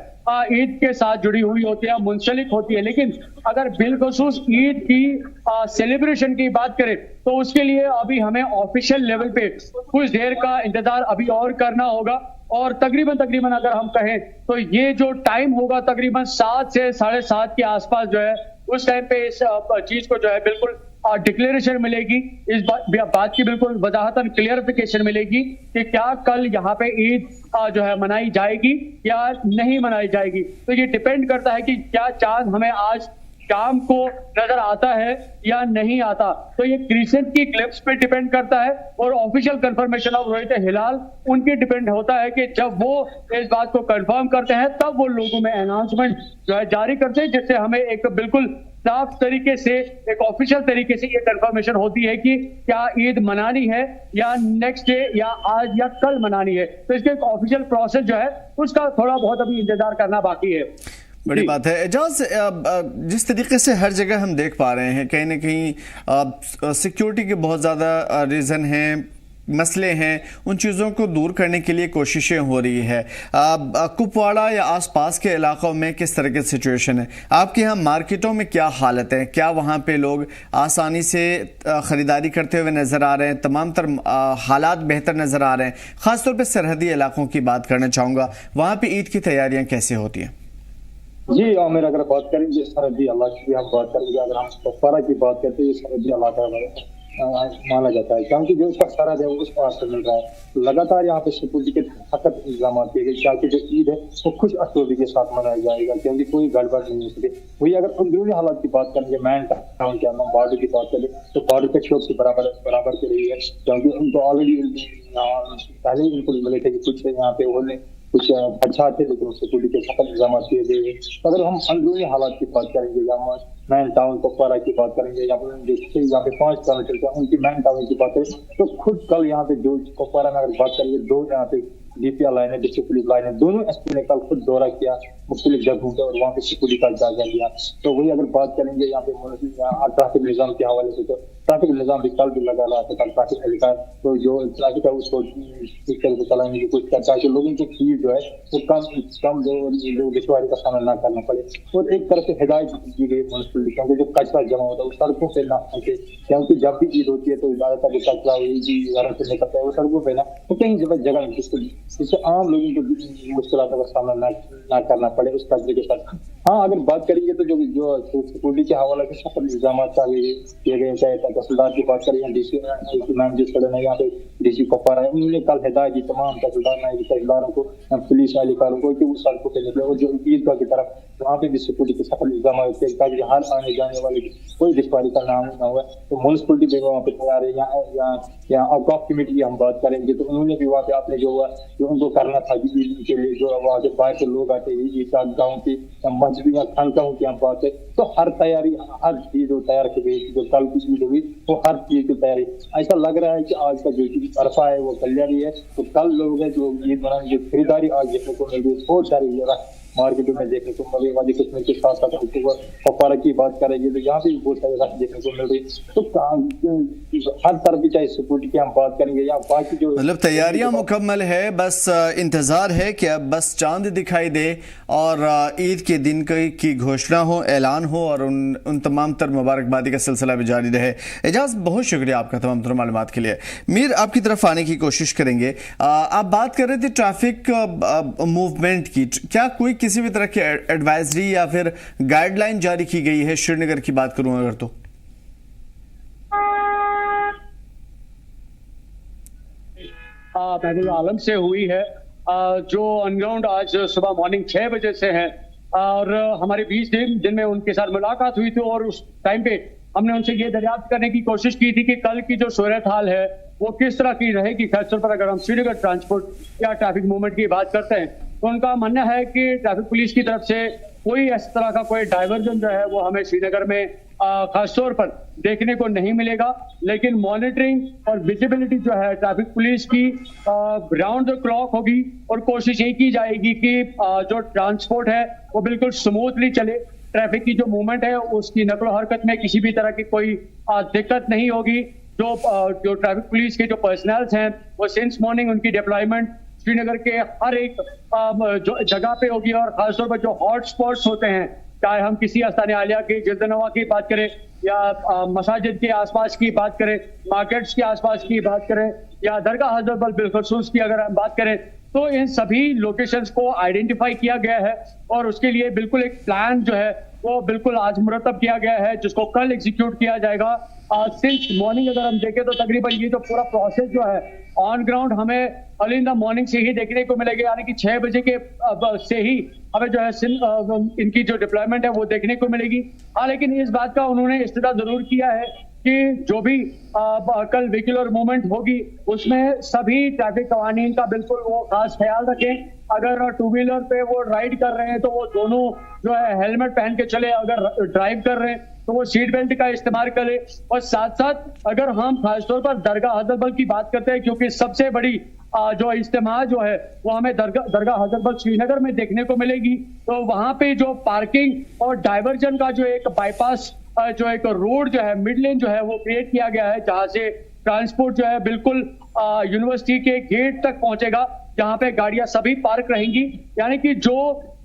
ईद के साथ जुड़ी हुई होती है, मुंसलिक होती है। लेकिन अगर बिलखुसूस ईद की सेलिब्रेशन की बात करें तो उसके लिए अभी हमें ऑफिशियल लेवल पे कुछ देर का इंतजार अभी और करना होगा, और तकरीबन अगर हम कहें तो ये जो टाइम होगा तकरीबन 7 से 7:30 के आसपास जो है उस टाइम पे इस चीज को जो है बिल्कुल डिक्लेरेशन मिलेगी, इस बात की बिल्कुल वजाहतन क्लियरिफिकेशन मिलेगी कि क्या कल यहाँ पे ईद जो है मनाई जाएगी या नहीं मनाई जाएगी। तो ये डिपेंड करता है कि क्या चांद हमें आज शाम को नजर आता है या नहीं आता। तो ये क्रिसेंट की क्लिप्स पे डिपेंड करता है और ऑफिशियल कंफर्मेशन ऑफ रुयत हिलाल उनके डिपेंड होता है कि जब वो इस बात को कंफर्म करते हैं तब वो लोगों में अनाउंसमेंट जो है जारी करते हैं, जिससे हमें एक बिल्कुल साफ तरीके से एक ऑफिशियल तरीके से ये कंफर्मेशन होती है कि क्या ईद मनानी है या नेक्स्ट डे या आज या कल मनानी है। तो इसके एक ऑफिशियल प्रोसेस जो है उसका थोड़ा बहुत अभी इंतजार करना बाकी है। बड़ी बात है एजाज, जिस तरीके से हर जगह हम देख पा रहे हैं कहीं ना कहीं सिक्योरिटी के बहुत ज़्यादा रीज़न हैं, मसले हैं उन चीज़ों को दूर करने के लिए कोशिशें हो रही है। कुपवाड़ा या आसपास के इलाकों में किस तरह की सिचुएशन है? आपके यहाँ मार्केटों में क्या हालत है? क्या वहाँ पे लोग आसानी से ख़रीदारी करते हुए नज़र आ रहे हैं? तमाम तर हालात बेहतर नज़र आ रहे हैं? ख़ासतौर पर सरहदी इलाकों की बात करना चाहूँगा, वहाँ पर ईद की तैयारियाँ कैसे होती हैं? जी आमिर, अगर बात करेंगे सरहदी इलाके की, हम बात करेंगे, अगर हम कुपवाड़ा की बात करते हैं, सरहदी इलाका माना जाता है क्योंकि जो उसका सरहद है वो उस पास से मिल रहा है। लगातार यहाँ पे सिक्योरिटी के सख्त इंतजाम किए गए ताकि जो ईद है वो खुश असलोबी के साथ मनाया जाएगा, क्योंकि कोई गड़बड़ नहीं हो सके। वही अगर अंदरूनी हालात की बात करेंगे, मैन टाउन के अंदर बॉर्डर की बात करें तो बॉर्डर पे शौक से बराबर के रही है, क्योंकि उनको ऑलरेडी पहले ही उनको मिले थे कि कुछ यहाँ पे उन्होंने कुछ अच्छा थे, लेकिन सिक्योरिटी के सख्त इंतजाम किए गए। अगर हम अंदरूनी हालात की बात करेंगे या मैन टाउन कुपवाड़ा की बात करेंगे, यहाँ पे 5 किलोमीटर का उनकी मैन टाउन की बात करें तो खुद कल यहाँ पे जो कुपवाड़ा में अगर बात करेंगे, 2 यहाँ पे डीपीआर लाइन है, डिस्ट्रिक्ट पुलिस लाइन है, दोनों एसपी ने कल खुद दौरा किया मुख्तलिफ जगहों पे और वहाँ पे सिक्योरिटी का जायजा लिया। तो वही अगर बात करेंगे यहाँ पे ट्रैफिक निजाम के हवाले से, तो ट्रैफिक निजाम भी कल भी लगा रहा था। कल ट्रैफिक अधिकार तो जो ट्रैफिक है उसको ठीक तरह से चलाने की कोशिश करता है कि लोगों की भीड़ जो है वो कम जो दुश्वारी का सामना ना करना पड़े। और एक तरह से हिदायत की गई म्यूनिसिपलिटी, क्योंकि जो कचरा जमा होता है वो सड़कों पे ना फेंके, क्योंकि जब भी ईद होती है तो ज्यादातर जो कचरा घर से निकलता है वो सड़कों पे ना तो कहीं जगह जिससे आम लोगों को मुश्किलों का सामना ना करना पड़े उस कचरे के साथ। हाँ, अगर बात करेंगे तो जो सिक्योरिटी के हवाले से सख्त इंतजाम किए गए, चाहे तहसीलदार की बात करें या डीसी मैम जिस तरह यहाँ पे डीसी कुपवाड़ा है, उन्होंने कल हिदायत दी तमाम तहसीलदारों को, पुलिस अधिकारियों को कि वो सड़कों पे निकले और जो ईदगाह की तरफ वहाँ पे भी सिक्योरिटी के सख्त इंतजाम होते हैं ताकि हर आने जाने वाले कोई दुश्वारी का नाम ना हुआ। तो म्यूनिसिपलिटी भी वहाँ पे तैयार है। या औकाफ कमेटी की हम बात करेंगे तो उन्होंने भी वहाँ पे आपने जो हुआ जो उनको करना था ईद के लिए, जो वहाँ के बाहर से लोग आते हैं ईदगाह गाँव की मस्जिद या खानकाहों की हम बात है, तो हर तैयारी हर चीज तैयार की गई। जो कल की ईद हुई वो हर चीज की तैयारी, ऐसा लग रहा है कि आज का जो अरफा है वो कल्याणी है, तो कल लोग हैं जो ईद मनाने की खरीदारी आज देखने को मिल रही है। बहुत सारी मार्केटों में देखने को मिल रही है। वादी किस्म के साथ साथ कुपवाड़ा की बात करेंगे तो यहाँ भी बहुत सारी राशि देखने को मिल रही है। तो हर तरफ की चाहे सिक्योरिटी की हम बात करेंगे या बाकी जो मतलब तैयारियां मुकम्मल है, बस इंतजार है कि अब बस चांद दिखाई दे और ईद के दिन की घोषणा हो, ऐलान हो और उन तमाम तर मुबारकबादी का सिलसिला भी जारी रहे। एजाज, बहुत शुक्रिया आपका तमाम तर मालूमात के लिए। मीर, आपकी तरफ आने की कोशिश करेंगे। आप बात कर रहे थे ट्रैफिक मूवमेंट की, क्या कोई किसी भी तरह की एडवाइजरी या फिर गाइडलाइन जारी की गई है? श्रीनगर की बात करूं अगर तो महबूब आलम से हुई है, जो अनग्राउंड आज सुबह मॉर्निंग 6 बजे से है और हमारे 20 दिन में उनके साथ मुलाकात हुई थी और उस टाइम पे हमने उनसे ये दरियाफ्त करने की कोशिश की थी कि कल की जो सूरत हाल है वो किस तरह की रहेगी। खासतौर पर अगर हम श्रीनगर ट्रांसपोर्ट या ट्रैफिक मूवमेंट की बात करते हैं तो उनका मानना है कि ट्रैफिक पुलिस की तरफ से कोई इस तरह का कोई डाइवर्जन जो है वो हमें श्रीनगर में खासतौर पर देखने को नहीं मिलेगा, लेकिन मॉनिटरिंग और विजिबिलिटी जो है ट्रैफिक पुलिस की राउंड द क्लॉक होगी और कोशिश यही की जाएगी कि जो ट्रांसपोर्ट है वो बिल्कुल स्मूथली चले, ट्रैफिक की जो मूवमेंट है उसकी नकलो हरकत में किसी भी तरह की कोई दिक्कत नहीं होगी। जो ट्रैफिक पुलिस के जो पर्सनल्स हैं वो सिंस मॉर्निंग उनकी डिप्लॉयमेंट श्रीनगर के हर एक जो जगह पे होगी और खासतौर पर जो हॉट स्पॉट्स होते हैं, चाहे हम किसी आस्तान आलिया की जल्दनवा की बात करें या मसाजिद के आसपास की बात करें, मार्केट्स के आसपास की बात करें या दरगाह हजरत बल बिलखसूस की अगर हम बात करें, तो इन सभी लोकेशंस को आइडेंटिफाई किया गया है और उसके लिए बिल्कुल एक प्लान जो है वो बिल्कुल आज मुरतब किया गया है जिसको कल एग्जीक्यूट किया जाएगा। सिंस मॉर्निंग अगर हम देखें तो तकरीबन ये जो पूरा प्रोसेस जो है ऑन ग्राउंड हमें अर्ली इन द मॉर्निंग से ही देखने को मिलेगा, यानी कि 6 बजे के से ही हमें जो है इनकी जो डिप्लॉयमेंट है वो देखने को मिलेगी। हाँ, लेकिन इस बात का उन्होंने इस्तेदा जरूर किया है कि जो भी कल व्हीकुलर मूवमेंट होगी उसमें सभी ट्रैफिक कवानीन का बिल्कुल वो खास ख्याल रखें। अगर टू व्हीलर पे वो राइड कर रहे हैं तो वो दोनों जो है हेलमेट पहन के चले, अगर ड्राइव कर रहे हैं तो वो सीट बेल्ट का इस्तेमाल करें। और साथ साथ अगर हम खासतौर पर दरगाह हजरत बल की बात करते हैं, क्योंकि सबसे बड़ी जो इज्तिमा जो है वो हमें दरगाह हजरत बल श्रीनगर में देखने को मिलेगी, तो वहां पे जो पार्किंग और डाइवर्जन का जो एक बाईपास जो एक रोड जो है मिड लेन जो है वो क्रिएट किया गया है, जहां से ट्रांसपोर्ट जो है बिल्कुल यूनिवर्सिटी के गेट तक पहुंचेगा, जहां पे गाड़ियां सभी पार्क रहेंगी। यानी कि जो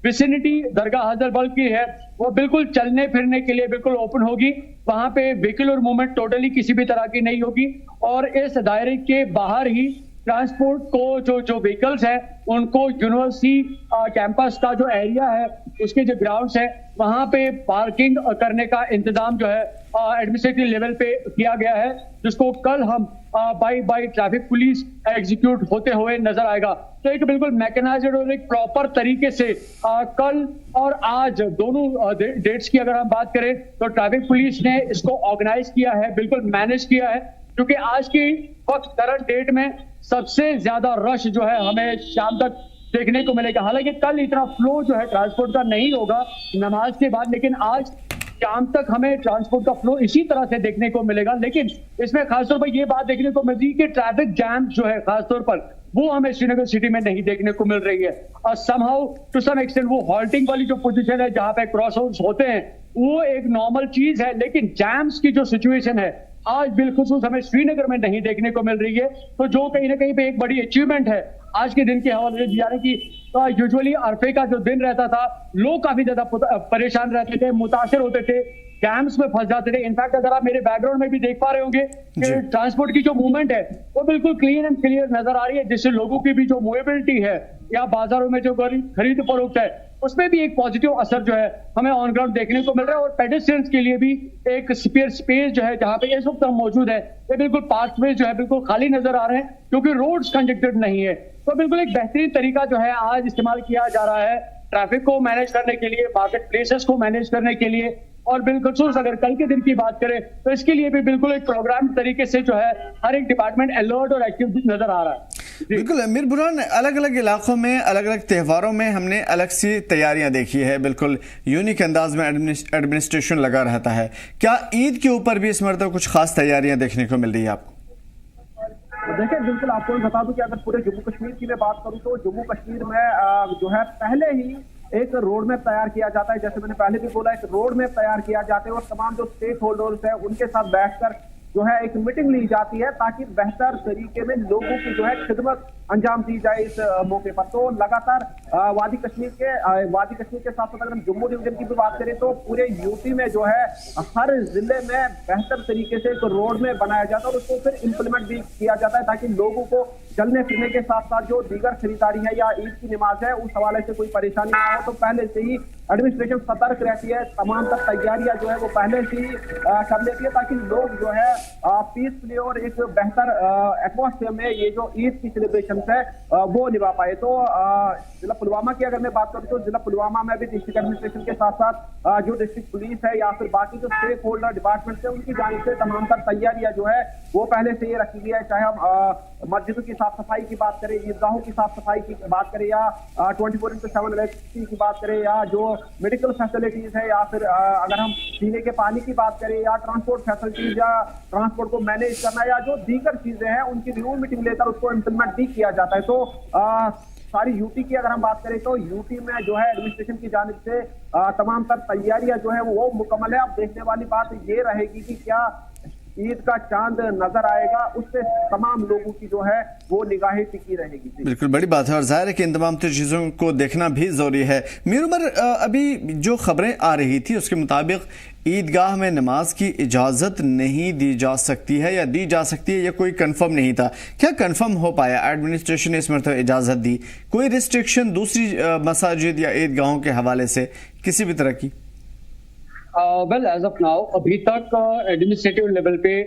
विसिनिटी दरगाह हजरत बल की है वो बिल्कुल चलने फिरने के लिए बिल्कुल ओपन होगी। वहां पे व्हीकल मूवमेंट टोटली किसी भी तरह की नहीं होगी और इस दायरे के बाहर ही ट्रांसपोर्ट को जो व्हीकल्स है उनको यूनिवर्सिटी कैंपस का जो एरिया है उसके जो ग्राउंड्स है वहां पे पार्किंग करने का इंतजाम जो है एडमिनिस्ट्रेटिव लेवल पे किया गया है, जिसको कल हम बाई ट्रैफिक पुलिस एग्जीक्यूट होते हुए नजर आएगा। तो एक बिल्कुल मैकेनाइज्ड और एक प्रॉपर तरीके से कल और आज दोनों डेट्स की अगर हम बात करें तो ट्रैफिक पुलिस ने इसको ऑर्गेनाइज किया है, बिल्कुल मैनेज किया है, क्योंकि आज की वक्त करंट डेट में सबसे ज्यादा रश जो है हमें शाम तक देखने को मिलेगा। हालांकि कल इतना फ्लो जो है ट्रांसपोर्ट का नहीं होगा नमाज के बाद, लेकिन आज शाम तक हमें ट्रांसपोर्ट का फ्लो इसी तरह से देखने को मिलेगा। लेकिन इसमें खासतौर पर यह बात देखने को मिलती है कि ट्रैफिक जैम जो है खासतौर पर वो हमें श्रीनगर सिटी में नहीं देखने को मिल रही है और समहाउ टू सम एक्सटेंट वो हॉल्टिंग वाली जो पोजीशन है जहां पे क्रॉस ओवर्स होते हैं वो एक नॉर्मल चीज है, लेकिन जैम्स की जो सिचुएशन है आज बिलखुसूस हमें श्रीनगर में नहीं देखने को मिल रही है। तो जो कहीं ना कहीं पे एक बड़ी अचीवमेंट है आज के दिन के हवाले से, यानी कि यूजुअली अरफे का जो दिन रहता था लोग काफी ज्यादा परेशान रहते थे, मुतासिर होते थे, कैंप्स में फंस जाते थे। इनफैक्ट अगर आप मेरे बैकग्राउंड में भी देख पा रहे होंगे कि ट्रांसपोर्ट की जो मूवमेंट है वो बिल्कुल क्लीन एंड क्लियर नजर आ रही है, जिससे लोगों की भी जो मूवेबिलिटी है या बाजारों में जो खरीद फरोख्त है उसमें भी एक पॉजिटिव असर जो है हमें ऑन ग्राउंड देखने को मिल रहा है। और पेडेस्ट्रियंस के लिए भी एक स्पेयर स्पेस जो है जहां पे इस वक्त हम मौजूद है ये बिल्कुल पाथवे जो है बिल्कुल खाली नजर आ रहे हैं क्योंकि रोड्स कंजेक्टेड नहीं है। तो बिल्कुल एक बेहतरीन तरीका जो है आज इस्तेमाल किया जा रहा है ट्रैफिक को मैनेज करने के लिए, मार्केट प्लेसेस को मैनेज करने के लिए। और बिल्कुल अगर कल के दिन की बात करें तो इसके लिए भी बिल्कुल एक प्रोग्राम तरीके से जो है हर एक डिपार्टमेंट अलर्ट और एक्टिव नजर आ रहा है। बिल्कुल मीर बुरहान, अलग अलग इलाकों में अलग अलग त्योहारों में हमने अलग सी तैयारियां देखी है, बिल्कुल यूनिक अंदाज में एडमिनिस्ट्रेशन लगा रहता है। क्या ईद के ऊपर भी इस मरतबा कुछ खास तैयारियां देखने को मिल रही है आपको? देखिए बिल्कुल आपको बता दूं कि अगर पूरे जम्मू कश्मीर की मैं बात करूं तो जम्मू कश्मीर में जो है पहले ही एक रोड मैप तैयार किया जाता है, जैसे मैंने पहले भी बोला एक रोड मैप तैयार किया जाता है और तमाम जो स्टेक होल्डर्स है उनके साथ बैठकर जो है एक मीटिंग ली जाती है ताकि बेहतर तरीके में लोगों की जो है खिदमत अंजाम दी जाए इस मौके पर। तो लगातार वादी कश्मीर के साथ साथ अगर हम जम्मू डिवीजन की भी बात करें तो पूरे यूपी में जो है हर जिले में बेहतर तरीके से एक रोड में बनाया जाता है और उसको फिर इम्प्लीमेंट भी किया जाता है ताकि लोगों को चलने फिरने के साथ साथ जो दीगर खरीदारी है या ईद की नमाज है उस हवाले से कोई परेशानी ना हो। तो पहले से ही एडमिनिस्ट्रेशन सतर्क रहती है, तमाम तक तैयारियां जो है वो पहले से ही कर लेती है ताकि लोग जो है पीसफुली और एक बेहतर एटमॉस्फेयर में ये जो ईद की सेलिब्रेशन है वो निभा पाए। तो जिला पुलवामा की अगर मैं बात करूं तो जिला पुलवामा में भी डिस्ट्रिक्ट एडमिनिस्ट्रेशन के साथ साथ जो डिस्ट्रिक्ट पुलिस है या फिर बाकी जो स्टेक होल्डर डिपार्टमेंट है उनकी जानिब से तमाम तर तैयारियां जो है वो पहले से ही रखी गई है। चाहे हम मस्जिदों की साफ सफाई की बात करें, ईदगाहों की साफ सफाई की बात करें या 24/7 इलेक्ट्रिसिटी की बात करें या जो मेडिकल फैसिलिटीज है या फिर अगर हम पीने के पानी की बात करें या ट्रांसपोर्ट फैसिलिटीज या ट्रांसपोर्ट को मैनेज करना या जो दीगर चीजें हैं उनकी रिव्यू मीटिंग लेकर उसको इम्प्लीमेंट भी किया जाता है। तो सारी यूटी की अगर हम बात करें तो यूटी में जो है एडमिनिस्ट्रेशन की जानिब से तमाम तर तैयारियां जो है वो मुकम्मल है। अब देखने वाली बात ये रहेगी कि क्या ईद का चांद नजर आएगा, उससे तमाम लोगों की जो है वो निगाहें टिकी रहेगी। बिल्कुल बड़ी बात है और जाहिर है कि इन तमाम चीज़ों को देखना भी जरूरी है। मीर उमर, अभी जो खबरें आ रही थी उसके मुताबिक ईदगाह में नमाज की इजाज़त नहीं दी जा सकती है या दी जा सकती है, यह कोई कंफर्म नहीं था। क्या कंफर्म हो पाया? एडमिनिस्ट्रेशन ने इस मतलब इजाज़त दी? कोई रिस्ट्रिक्शन दूसरी मसाजिद या ईदगाहों के हवाले से किसी भी तरह की? वेल एज ऑफ नाउ अभी तक एडमिनिस्ट्रेटिव लेवल पे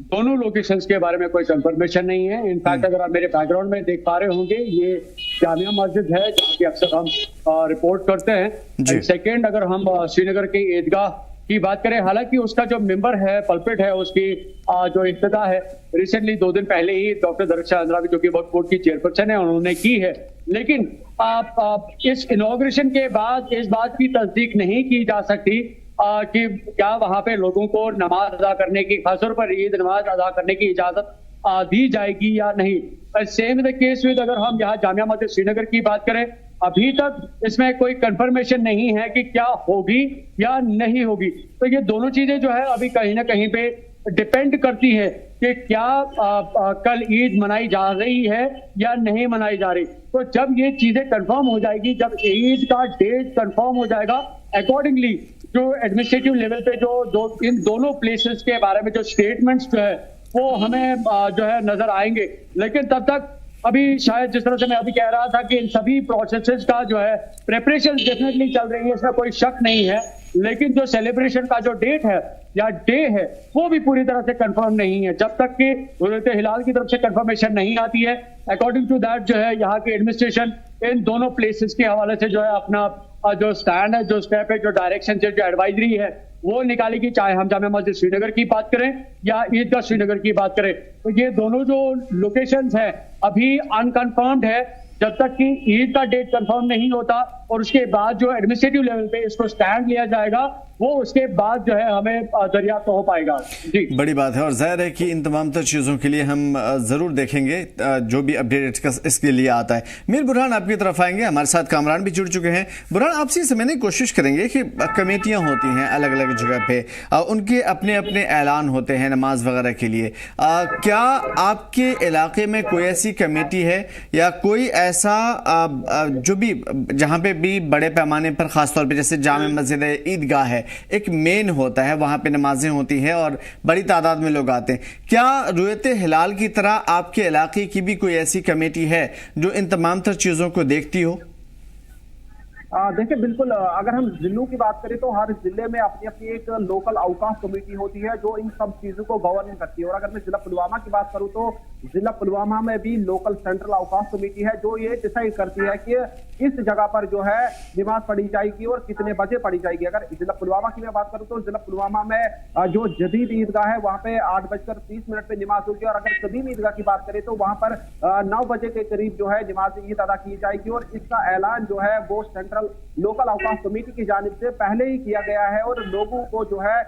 दोनों लोकेशंस के बारे में कोई कंफर्मेशन नहीं है। इनफैक्ट अगर आप मेरे बैकग्राउंड में देख पा रहे होंगे ये जामिया मस्जिद है जहाँ की अक्सर हम रिपोर्ट करते हैं। सेकेंड अगर हम श्रीनगर के ईदगाह की बात करें, हालांकि उसका जो मेंबर है पल्पिट है उसकी जो इफ्तिताह है रिसेंटली 2 दिन पहले ही डॉक्टर दरख्शाह अंद्रावी जो कि वक्फ बोर्ड की चेयरपर्सन है उन्होंने की है, लेकिन इस इनॉग्रेशन के बाद इस बात की तस्दीक नहीं की जा सकती कि क्या वहां पे लोगों को नमाज अदा करने की, खासतौर पर ईद नमाज अदा करने की इजाजत दी जाएगी या नहीं। सेम द केस विद अगर हम यहाँ जामिया मस्जिद श्रीनगर की बात करें, अभी तक इसमें कोई कंफर्मेशन नहीं है कि क्या होगी या नहीं होगी। तो ये दोनों चीजें जो है अभी कहीं ना कहीं पे डिपेंड करती है कि क्या कल ईद मनाई जा रही है या नहीं मनाई जा रही। तो जब ये चीजें कंफर्म हो जाएगी, जब ईद का डेट कंफर्म हो जाएगा, अकॉर्डिंगली जो एडमिनिस्ट्रेटिव लेवल पे जो इन दोनों प्लेसेस के बारे में जो स्टेटमेंट्स जो है वो हमें जो है नजर आएंगे। लेकिन तब तक अभी शायद जिस तरह से मैं अभी कह रहा था कि इन सभी प्रोसेसेस का जो है प्रिपरेशन डेफिनेटली चल रही है, इसमें कोई शक नहीं है। लेकिन जो सेलिब्रेशन का जो डेट है या डे है वो भी पूरी तरह से कंफर्म नहीं है। जब तक कि हुर्रियत हिलाल की तरफ से कंफर्मेशन नहीं आती है, अकॉर्डिंग टू दैट जो है यहाँ की एडमिनिस्ट्रेशन इन दोनों प्लेसेस के हवाले से जो है अपना जो स्टैंड है, जो स्टेप है, जो डायरेक्शन है, जो एडवाइजरी है वो निकालेगी, चाहे हम जामे मस्जिद श्रीनगर की बात करें या ईदगाह श्रीनगर की बात करें। तो ये दोनों जो लोकेशंस हैं अभी अनकंफर्म्ड है। जब तक कि ईद का डेट कंफर्म नहीं होता और उसके बाद जो एडमिनिस्ट्रेटिव लेवल पे इसको स्टैंड लिया जाएगा वो उसके बाद जो है हमें दरियाफ्त हो पाएगा। जी, बड़ी बात है और जाहिर है कि इन तमाम तर चीज़ों के लिए हम ज़रूर देखेंगे जो भी अपडेट इसके लिए आता है। मीर बुरहान आपकी तरफ आएंगे, हमारे साथ कामरान भी जुड़ चुके हैं। बुरहान, आपसे समझने की कोशिश करेंगे कि कमेटियाँ होती हैं अलग अलग जगह पे, उनके अपने अपने ऐलान होते हैं नमाज वगैरह के लिए। क्या आपके इलाके में कोई ऐसी कमेटी है या कोई ऐसा जो भी जहाँ पे भी बड़े पैमाने पर ख़ासतौर पर जैसे जामे मस्जिद है, ईदगाह है, एक मेन होता है, वहां पे नमाजें होती हैं और बड़ी तादाद में लोग आते हैं, क्या रुयत हिलाल की तरह आपके इलाके की भी कोई ऐसी कमेटी है जो इन तमाम तर चीज़ों को देखती हो? देखिए, बिल्कुल अगर हम जिलों की बात करें तो हर जिले में अपनी अपनी एक लोकल औकाफ कमेटी होती है जो इन सब चीजों को गवर्न करती है। और अगर मैं जिला पुलवामा की बात करूं तो जिला पुलवामा में भी लोकल सेंट्रल औकाफ कमेटी है जो ये डिसाइड करती है कि इस जगह पर जो है नमाज पढ़ी जाएगी और कितने बजे पढ़ी जाएगी। अगर जिला पुलवामा की मैं बात करूं तो जिला पुलवामा में जो जदीद ईदगाह है वहां पे 8:30 पे नमाज होगी और अगर कदीम ईदगाह की बात करें तो वहां पर 9 बजे के करीब जो है नमाज ईद अदा की जाएगी। और इसका ऐलान जो है वो सेंट्रल लोकल औकाफ कमेटी की जानिब से पहले ही किया गया है और लोगों को जो है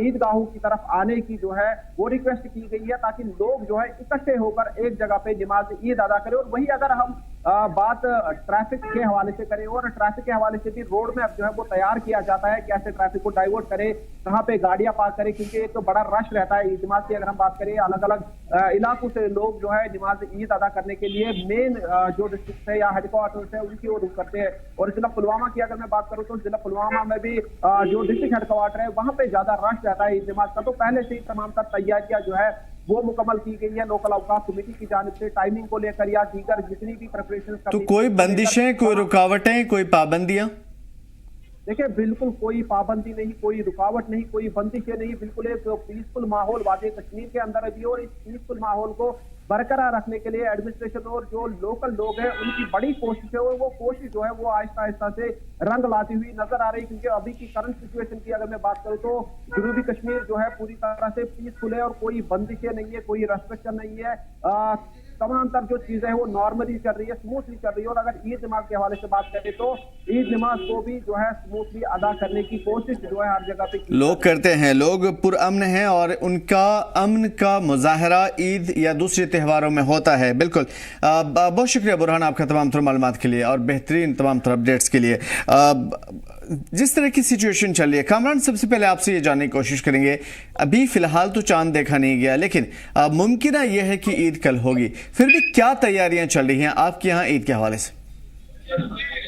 ईदगाहों की तरफ आने की जो है वो रिक्वेस्ट की गई है ताकि लोग जो है इकट्ठे होकर एक जगह पे नमाज ईद अदा करें। और वही अगर हम बात ट्रैफिक के हवाले से करें और ट्रैफिक के हवाले से भी रोड मैप जो है वो तैयार किया जाता है, कैसे ट्रैफिक को डाइवर्ट करें, कहाँ पे गाड़ियां पार्क करें, क्योंकि एक तो बड़ा रश रहता है नमाज की। अगर हम बात करें अलग अलग इलाकों से लोग जो है नमाज ईद अदा करने के लिए मेन जो डिस्ट्रिक्ट है या हेडक्वार्टर्स है उनकी ओर रुख करते हैं। और जिला पुलवामा की अगर मैं बात करूँ तो जिला पुलवामा में भी जो डिस्ट्रिक्ट हेडक्वार्टर है वहां पे ज्यादा रश रहता है ईद नमाज का। तो पहले से ही तमाम तर तैयारियां जो है वो मुकम्मल की गई है लोकल औकाफ कमेटी की जानिब से, टाइमिंग को लेकर या दीगर जितनी भी प्रिपरेशन। तो कोई बंदिशें, कोई रुकावटें, कोई पाबंदियां? देखिए, बिल्कुल कोई पाबंदी नहीं, कोई रुकावट नहीं, कोई बंदिशें नहीं। बिल्कुल एक पीसफुल माहौल वादी कश्मीर के अंदर अभी और इस पीसफुल माहौल को बरकरार रखने के लिए एडमिनिस्ट्रेशन और जो लोकल लोग हैं उनकी बड़ी कोशिश है और वो कोशिश जो है वो आहिस्ता आहिस्ता से रंग लाती हुई नजर आ रही है। क्योंकि अभी की करंट सिचुएशन की अगर मैं बात करूं तो जनूबी कश्मीर जो है पूरी तरह से पीसफुल है और कोई बंदिशें नहीं है, कोई रेस्ट्रिक्शन नहीं है। तमाम तर जो चीजें हैं वो नॉर्मली चल रही है, स्मूथली चल रही है। और अगर ईद नमाज के हवाले से बात करें तो ईद नमाज को भी जो है स्मूथली अदा करने की कोशिश जो है हर जगह पे लोग करते हैं। लोग पुरअमन हैं और उनका अमन का मुजाहरा ईद या दूसरे त्योहारों में होता है। बिल्कुल, बहुत शुक्रिया बुरहान आपका तमाम तर मालूमात के लिए और बेहतरीन तमाम तर अपडेट्स के लिए। जिस तरह की सिचुएशन चल रही है, कामरान सबसे पहले आपसे ये जानने की कोशिश करेंगे, अभी फिलहाल तो चांद देखा नहीं गया लेकिन मुमकिन यह है कि ईद कल होगी, फिर भी क्या तैयारियां चल रही हैं आपके यहाँ ईद के हवाले से?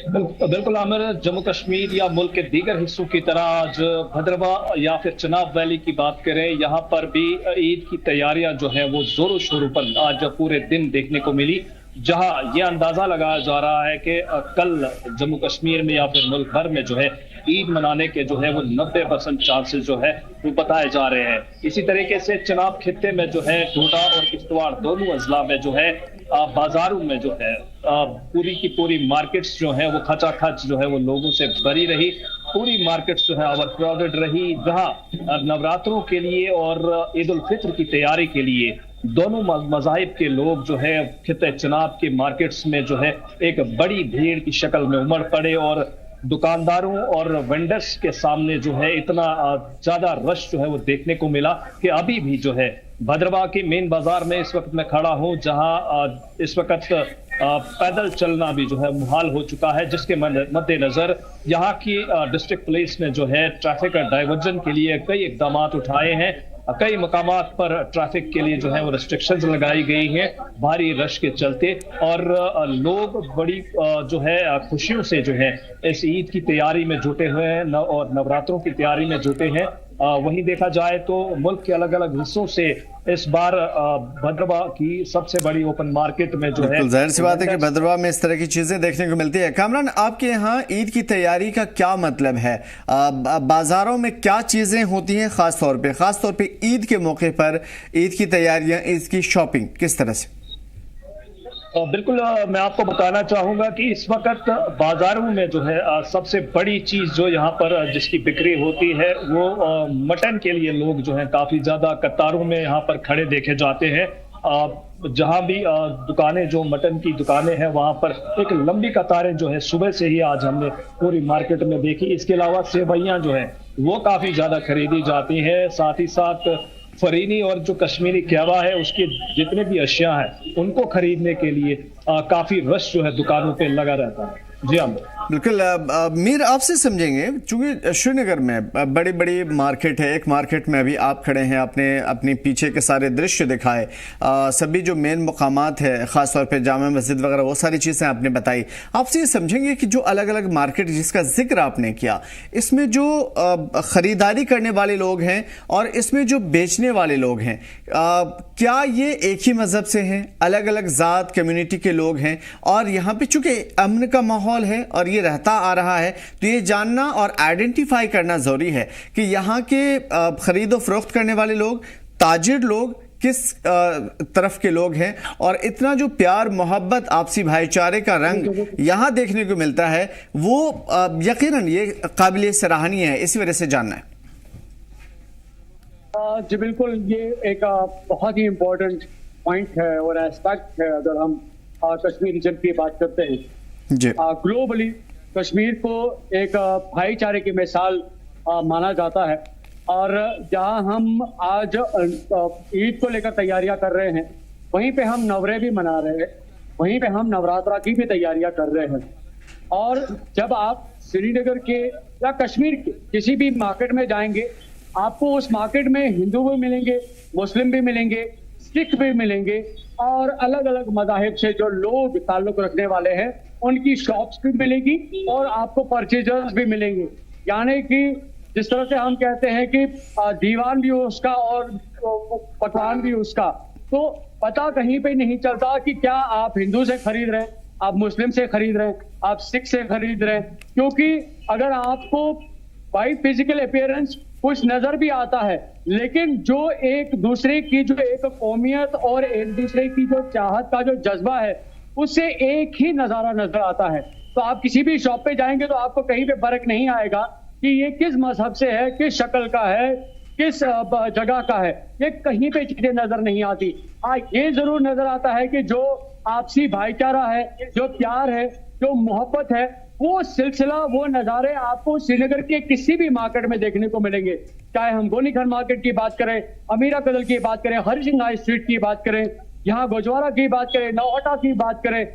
बिल्कुल आमिर, जम्मू कश्मीर या मुल्क के दीगर हिस्सों की तरह आज भद्रवा या फिर चिनाब वैली की बात करें, यहाँ पर भी ईद की तैयारियां जो है वो जोरों शोरों पर आज पूरे दिन देखने को मिली। जहां ये अंदाजा लगाया जा रहा है कि कल जम्मू कश्मीर में या फिर मुल्क भर में जो है ईद मनाने के जो है वो 90% चांसेस जो है वो बताए जा रहे हैं। इसी तरीके से चिनाब खित्ते में जो है डोडा और किश्तवाड़ दोनों अजला में जो है बाजारों में जो है पूरी की पूरी मार्केट्स जो है वो खचाखच जो है वो लोगों से भरी रही। पूरी मार्केट्स जो है ओवर क्राउडेड रही। जहां नवरात्रों के लिए और ईद उल फित्र की तैयारी के लिए दोनों मज़ाहिब के लोग जो है खित्ते चिनाब के मार्केट्स में जो है एक बड़ी भीड़ की शक्ल में उमड़ पड़े और दुकानदारों और वेंडर्स के सामने जो है इतना ज्यादा रश जो है वो देखने को मिला कि अभी भी जो है भद्रवा के मेन बाजार में इस वक्त मैं खड़ा हूं, जहां इस वक्त पैदल चलना भी जो है मुहाल हो चुका है, जिसके मद्देनजर यहाँ की डिस्ट्रिक्ट पुलिस ने जो है ट्रैफिक डाइवर्जन के लिए कई इकदाम उठाए हैं। कई मकामात पर ट्रैफिक के लिए जो है वो रिस्ट्रिक्शंस लगाई गई हैं भारी रश के चलते, और लोग बड़ी जो है खुशियों से जो है इस ईद की तैयारी में जुटे हुए हैं और नवरात्रों की तैयारी में जुटे हैं। वहीं देखा जाए तो मुल्क के अलग अलग हिस्सों से इस बार भद्रवा की सबसे बड़ी ओपन मार्केट में जो है, जाहिर सी बात है कि भद्रवा में इस तरह की चीजें देखने को मिलती है। कामरान, आपके यहाँ ईद की तैयारी का क्या मतलब है? बाजारों में क्या चीजें होती हैं खास तौर पे ईद के मौके पर? ईद की तैयारियां, ईद की शॉपिंग किस तरह से? बिल्कुल, मैं आपको बताना चाहूंगा कि इस वक्त बाजारों में जो है सबसे बड़ी चीज जो यहाँ पर जिसकी बिक्री होती है वो मटन के लिए लोग जो है काफी ज्यादा कतारों में यहाँ पर खड़े देखे जाते हैं। जहां भी दुकानें, जो मटन की दुकानें हैं, वहां पर एक लंबी कतारें जो है सुबह से ही आज हमने पूरी मार्केट में देखी। इसके अलावा सेवइयां जो है वो काफी ज्यादा खरीदी जाती है। साथ ही साथ फरीनी और जो कश्मीरी कहवा है उसके जितने भी अशिया हैं उनको खरीदने के लिए काफी रश जो है दुकानों पे लगा रहता है। जी हाँ, बिल्कुल। मीर, आपसे समझेंगे, चूंकि श्रीनगर में बड़ी बड़ी मार्केट है, एक मार्केट में अभी आप खड़े हैं, आपने अपने पीछे के सारे दृश्य दिखाए, सभी जो मेन मुकामात है खासतौर पे जामा मस्जिद वगैरह, वो सारी चीज़ें आपने बताई। आपसे ये समझेंगे कि जो अलग अलग मार्केट जिसका जिक्र आपने किया, इसमें जो ख़रीदारी करने वाले लोग हैं और इसमें जो बेचने वाले लोग हैं, क्या ये एक ही मज़हब से हैं, अलग अलग ज़ात कम्युनिटी के लोग हैं? और यहाँ पे चूंकि अमन का माहौल है और ये रहता आ रहा है, तो ये जानना और आइडेंटिफाई करना ज़रूरी है कि यहाँ के ख़रीदो फरोख्त करने वाले लोग, ताजिर लोग किस तरफ के लोग हैं। और इतना जो प्यार मोहब्बत आपसी भाईचारे का रंग यहाँ देखने को मिलता है, वो यकीनन ये काबिल सराहनीय है। इसी वजह से जानना है। जी बिल्कुल, ये एक बहुत ही इम्पोर्टेंट पॉइंट है और एस्पेक्ट है। अगर हम कश्मीर रीजन की बात करते हैं, ग्लोबली कश्मीर को एक भाईचारे की मिसाल माना जाता है। और जहां हम आज ईद को लेकर तैयारियां कर रहे हैं, वहीं पे हम नवरे भी मना रहे हैं, वहीं पे हम नवरात्रा की भी तैयारियां कर रहे हैं। और जब आप श्रीनगर के या कश्मीर के किसी भी मार्केट में जाएंगे, आपको उस मार्केट में हिंदू भी मिलेंगे, मुस्लिम भी मिलेंगे, सिख भी मिलेंगे, और अलग अलग मज़ाहिब से जो लोग ताल्लुक रखने वाले हैं उनकी शॉप्स भी मिलेगी और आपको परचेजर्स भी मिलेंगे। यानी कि जिस तरह से हम कहते हैं कि दीवान भी उसका और पकवान भी उसका, तो पता कहीं पे नहीं चलता कि क्या आप हिंदू से खरीद रहे हैं, आप मुस्लिम से खरीद रहे हैं, आप सिख से खरीद रहे हैं। क्योंकि अगर आपको बाई फिजिकल अपीयरेंस कुछ नजर भी आता है, लेकिन जो एक दूसरे की जो एक कौमियत और एक दूसरे की जो चाहत का जो जज्बा है, उससे एक ही नजारा नजर आता है। तो आप किसी भी शॉप पे जाएंगे तो आपको कहीं पे फर्क नहीं आएगा कि ये किस मजहब से है, किस शक्ल का है, किस जगह का है, ये कहीं पे चीजें नजर नहीं आती। हाँ, ये जरूर नजर आता है कि जो आपसी भाईचारा है, जो प्यार है, जो मोहब्बत है, वो सिलसिला, वो नज़ारे आपको श्रीनगर के किसी भी मार्केट में देखने को मिलेंगे। चाहे हम गोनीखर मार्केट की बात करें, अमीरा कदल की बात करें, हरि सिंह हाई स्ट्रीट की बात करें, यहाँ गोजवारा की बात करें, नौहटा की बात करें,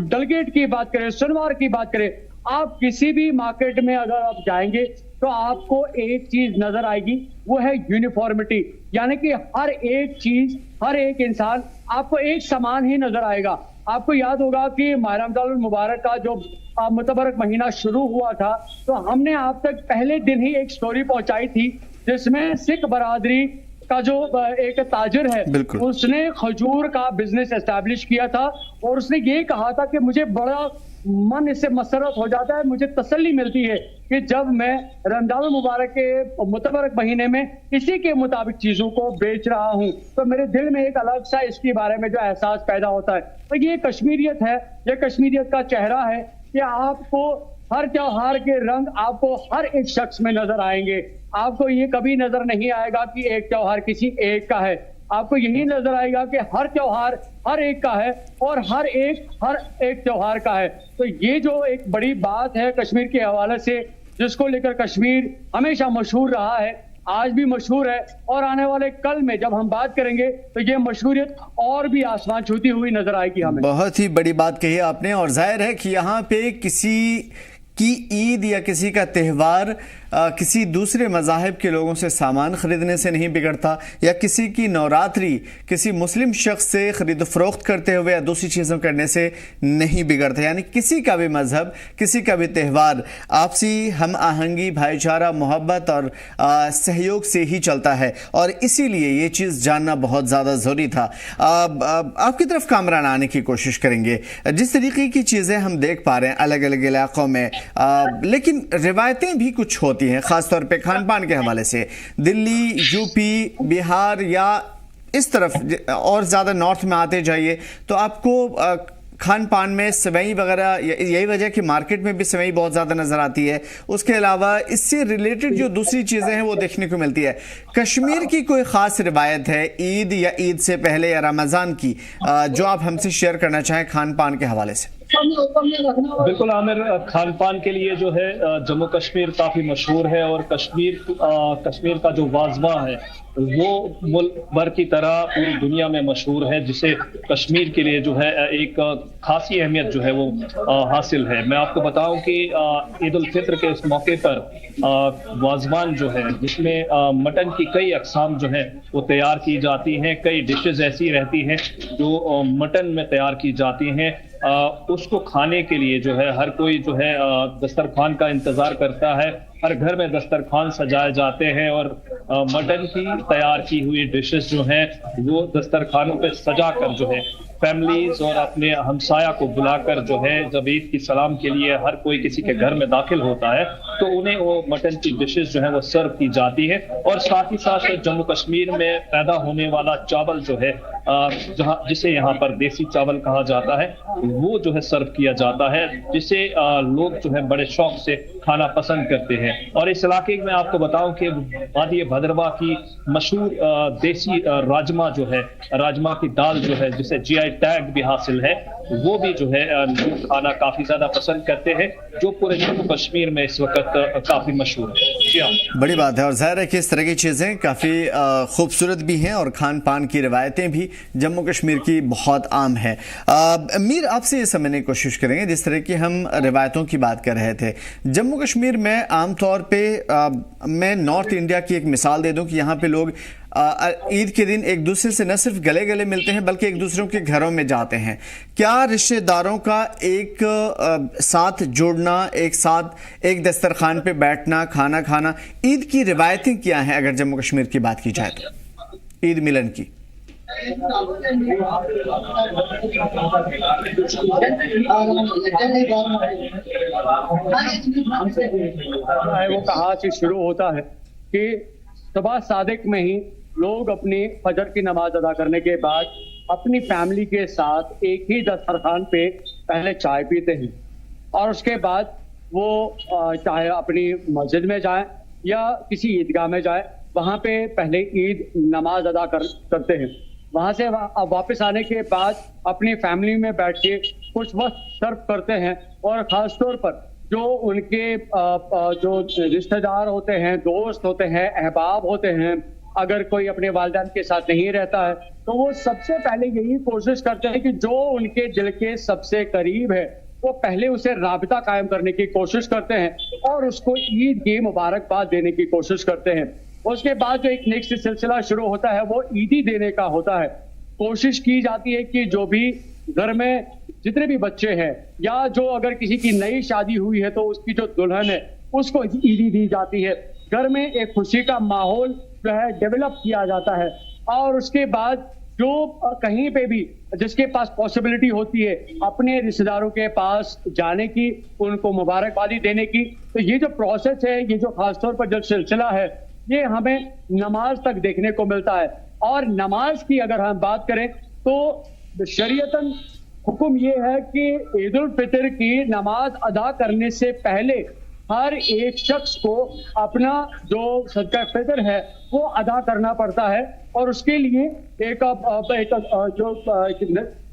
डलगेट की बात करें, सुनवार की बात करें, आप किसी भी मार्केट में अगर आप जाएंगे तो आपको एक चीज नजर आएगी, वो है यूनिफॉर्मिटी। यानी कि हर एक चीज, हर एक इंसान आपको एक समान ही नजर आएगा। आपको याद होगा कि माह रमजानुल मुबारक का जो मुतबरक महीना शुरू हुआ था, तो हमने आप तक पहले दिन ही एक स्टोरी पहुंचाई थी जिसमें सिख बरादरी का जो एक ताजिर है, उसने खजूर का बिजनेस एस्टैब्लिश किया था और उसने ये कहा था कि मुझे बड़ा मन इससे मसरत हो जाता है, मुझे तसल्ली मिलती है कि जब मैं रमजान मुबारक के मुतबरक महीने में इसी के मुताबिक चीजों को बेच रहा हूं, तो मेरे दिल में एक अलग सा इसके बारे में जो एहसास पैदा होता है। तो ये कश्मीरियत है, ये कश्मीरियत का चेहरा है कि आपको हर त्योहार के रंग आपको हर एक शख्स में नजर आएंगे। आपको ये कभी नजर नहीं आएगा कि एक त्योहार किसी एक का है, आपको यही नजर आएगा कि हर त्योहार हर एक का है और हर एक त्योहार का है। तो ये जो एक बड़ी बात है कश्मीर के हवाले से, जिसको लेकर कश्मीर हमेशा मशहूर रहा है, आज भी मशहूर है, और आने वाले कल में जब हम बात करेंगे तो ये मशहूरियत और भी आसमान छूती हुई नजर आएगी हमें। बहुत ही बड़ी बात कही आपने, और जाहिर है कि यहाँ पे किसी की ईद या किसी का त्यौहार किसी दूसरे मज़ाहिब के लोगों से सामान ख़रीदने से नहीं बिगड़ता, या किसी की नवरात्रि किसी मुस्लिम शख्स से ख़रीद फरोख्त करते हुए या दूसरी चीज़ों करने से नहीं बिगड़ता। यानी किसी का भी मज़हब, किसी का भी त्यौहार आपसी हम आहंगी, भाईचारा, मोहब्बत और सहयोग से ही चलता है, और इसीलिए ये चीज़ जानना बहुत ज़्यादा ज़रूरी था। आपकी तरफ कामरान आने की कोशिश करेंगे। जिस तरीके की चीज़ें हम देख पा रहे हैं अलग अलग इलाकों में, लेकिन रिवायतें भी कुछ होती हैं, ख़ासतौर पे खान पान के हवाले से। दिल्ली, यूपी, बिहार या इस तरफ और ज़्यादा नॉर्थ में आते जाइए तो आपको खान पान में सेवई वगैरह, यही वजह कि मार्केट में भी सेवई बहुत ज़्यादा नज़र आती है। उसके अलावा इससे रिलेटेड जो दूसरी चीज़ें हैं वो देखने को मिलती है। कश्मीर की कोई ख़ास रिवायत है ईद या ईद से पहले या रमज़ान की जो आप हमसे शेयर करना चाहें खान पान के हवाले से? बिल्कुल आमिर, खान पान के लिए जो है जम्मू कश्मीर काफ़ी मशहूर है, और कश्मीर का जो वाजवा है वो मुल्क भर की तरह पूरी दुनिया में मशहूर है, जिसे कश्मीर के लिए जो है एक खासी अहमियत जो है वो हासिल है। मैं आपको बताऊं कि ईद उल फित्र के इस मौके पर वाजवान जो है, जिसमें मटन की कई अक़साम जो है वो तैयार की जाती हैं। कई डिशेज ऐसी रहती हैं जो मटन में तैयार की जाती हैं। उसको खाने के लिए जो है हर कोई जो है दस्तरखान का इंतज़ार करता है। हर घर में दस्तरखान सजाए जाते हैं, और मटन की तैयार की हुई डिशेस जो हैं वो दस्तरखानों पे सजा कर जो है फैमिलीज और अपने हमसाया को बुलाकर जो है जब ईद की सलाम के लिए हर कोई किसी के घर में दाखिल होता है तो उन्हें वो मटन की डिशेस जो है वो सर्व की जाती है। और साथ ही साथ जम्मू कश्मीर में पैदा होने वाला चावल जो है जिसे यहाँ पर देसी चावल कहा जाता है, वो जो है सर्व किया जाता है, जिसे लोग जो है बड़े शौक से खाना पसंद करते हैं। और इस इलाके में आपको बताऊं कि वादी भद्रवा की मशहूर देसी राजमा जो है, राजमा की दाल जो है जिसे GI टैग भी हासिल है, वो भी जो है लोग खाना काफी ज्यादा पसंद करते हैं, जो पूरे जम्मू कश्मीर में इस वक्त काफी मशहूर है। जी हाँ, बड़ी बात है। और जाहिर है कि इस तरह की चीज़ें काफ़ी खूबसूरत भी हैं, और खान पान की रिवायतें भी जम्मू कश्मीर की बहुत आम है। मीर, आपसे ये समझने की कोशिश करेंगे, जिस तरह की हम रिवायतों की बात कर रहे थे, जम्मू कश्मीर में आम तौर पे मैं नॉर्थ इंडिया की एक मिसाल दे दूं कि यहाँ पे लोग ईद के दिन एक दूसरे से न सिर्फ गले गले मिलते हैं बल्कि एक दूसरों के घरों में जाते हैं। क्या रिश्तेदारों का एक साथ जुड़ना, एक साथ एक दस्तरखान पे बैठना, खाना खाना, ईद की रिवायतें क्या हैं अगर जम्मू कश्मीर की बात की जाए तो ईद मिलन की? वो कहाँ से शुरू होता है कि सुबह सादिक में ही लोग अपनी फजर की नमाज अदा करने के बाद अपनी फैमिली के साथ एक ही दस्तरखान पे पहले चाय पीते हैं, और उसके बाद वो चाहे अपनी मस्जिद में जाएं या किसी ईदगाह में जाएं, वहाँ पे पहले ईद नमाज अदा करते हैं। वहाँ से वापस आने के बाद अपनी फैमिली में बैठ के कुछ वक्त सर्व करते हैं, और ख़ास तौर पर जो उनके जो रिश्तेदार होते हैं, दोस्त होते हैं, अहबाब होते हैं, अगर कोई अपने वालिदैन के साथ नहीं रहता है तो वो सबसे पहले यही कोशिश करते हैं कि जो उनके दिल के सबसे करीब है वो पहले उसे राबिता कायम करने की कोशिश करते हैं और उसको ईद की मुबारकबाद देने की कोशिश करते हैं। उसके बाद जो एक नेक्स्ट सिलसिला शुरू होता है वो ईदी देने का होता है। कोशिश की जाती है कि जो भी घर में जितने भी बच्चे हैं, या जो अगर किसी की नई शादी हुई है तो उसकी जो दुल्हन है उसको ईदी दी जाती है। घर में एक खुशी का माहौल जो है डेवलप किया जाता है, और उसके बाद जो कहीं पे भी जिसके पास पॉसिबिलिटी होती है अपने रिश्तेदारों के पास जाने की, उनको मुबारकबादी देने की, तो ये जो प्रोसेस है, ये जो खासतौर पर जो सिलसिला है, ये हमें नमाज तक देखने को मिलता है। और नमाज की अगर हम बात करें तो शरीयतन हुक्म ये है कि ईद उल फितर की नमाज अदा करने से पहले हर एक शख्स को अपना जो सदका फितर है वो अदा करना पड़ता है, और उसके लिए एक जो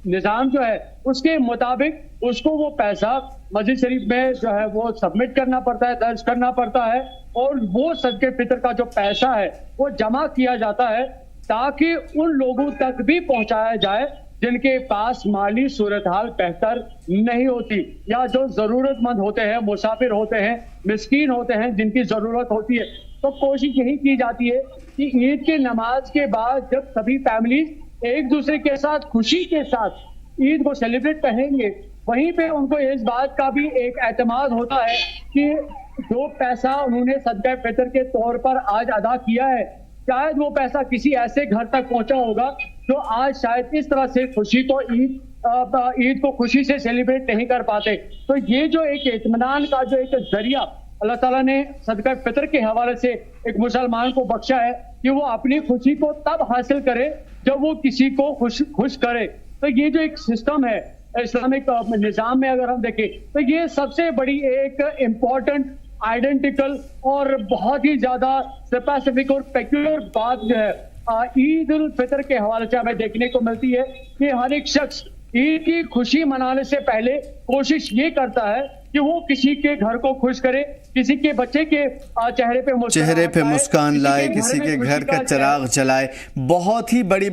निज़ाम जो है उसके मुताबिक उसको वो पैसा मस्जिद शरीफ में जो है वो सबमिट करना पड़ता है, दर्ज करना पड़ता है, और वो सदके फितर का जो पैसा है वो जमा किया जाता है ताकि उन लोगों तक भी पहुंचाया जाए जिनके पास माली सूरत हाल बेहतर नहीं होती, या जो जरूरतमंद होते हैं, मुसाफिर होते हैं, मिस्कीन होते हैं, जिनकी जरूरत होती है। तो कोशिश यही की जाती है कि ईद के नमाज के बाद जब सभी फैमिलीज एक दूसरे के साथ खुशी के साथ ईद को सेलिब्रेट करेंगे, वहीं पे उनको इस बात का भी एक एतमाद होता है कि जो पैसा उन्होंने सदका फितर के तौर पर आज अदा किया है, शायद वो पैसा किसी ऐसे घर तक पहुंचा होगा जो आज शायद इस तरह से खुशी को ईद को खुशी से सेलिब्रेट नहीं कर पाते। तो ये जो एक इत्मीनान का जो एक जरिया अल्लाह ताला ने सदका फितर के हवाले से एक मुसलमान को बख्शा है कि वो अपनी खुशी को तब हासिल करे जब वो किसी को खुश करे। तो ये जो एक सिस्टम है इस्लामिक निज़ाम में अगर हम देखें तो ये सबसे बड़ी एक इम्पोर्टेंट आइडेंटिकल और बहुत ही ज्यादा स्पेसिफिक और पेक्यूलर बात जो है ईद उल फितर के हवाले से हमें देखने को मिलती है कि हर एक शख्स ईद की खुशी मनाने से पहले कोशिश ये करता है कि वो किसी के घर को खुश करे, किसी के बच्चे के चेहरे पे मुस्कान लाए, किसी के घर का चिराग जलाए। बहुत ही बड़ी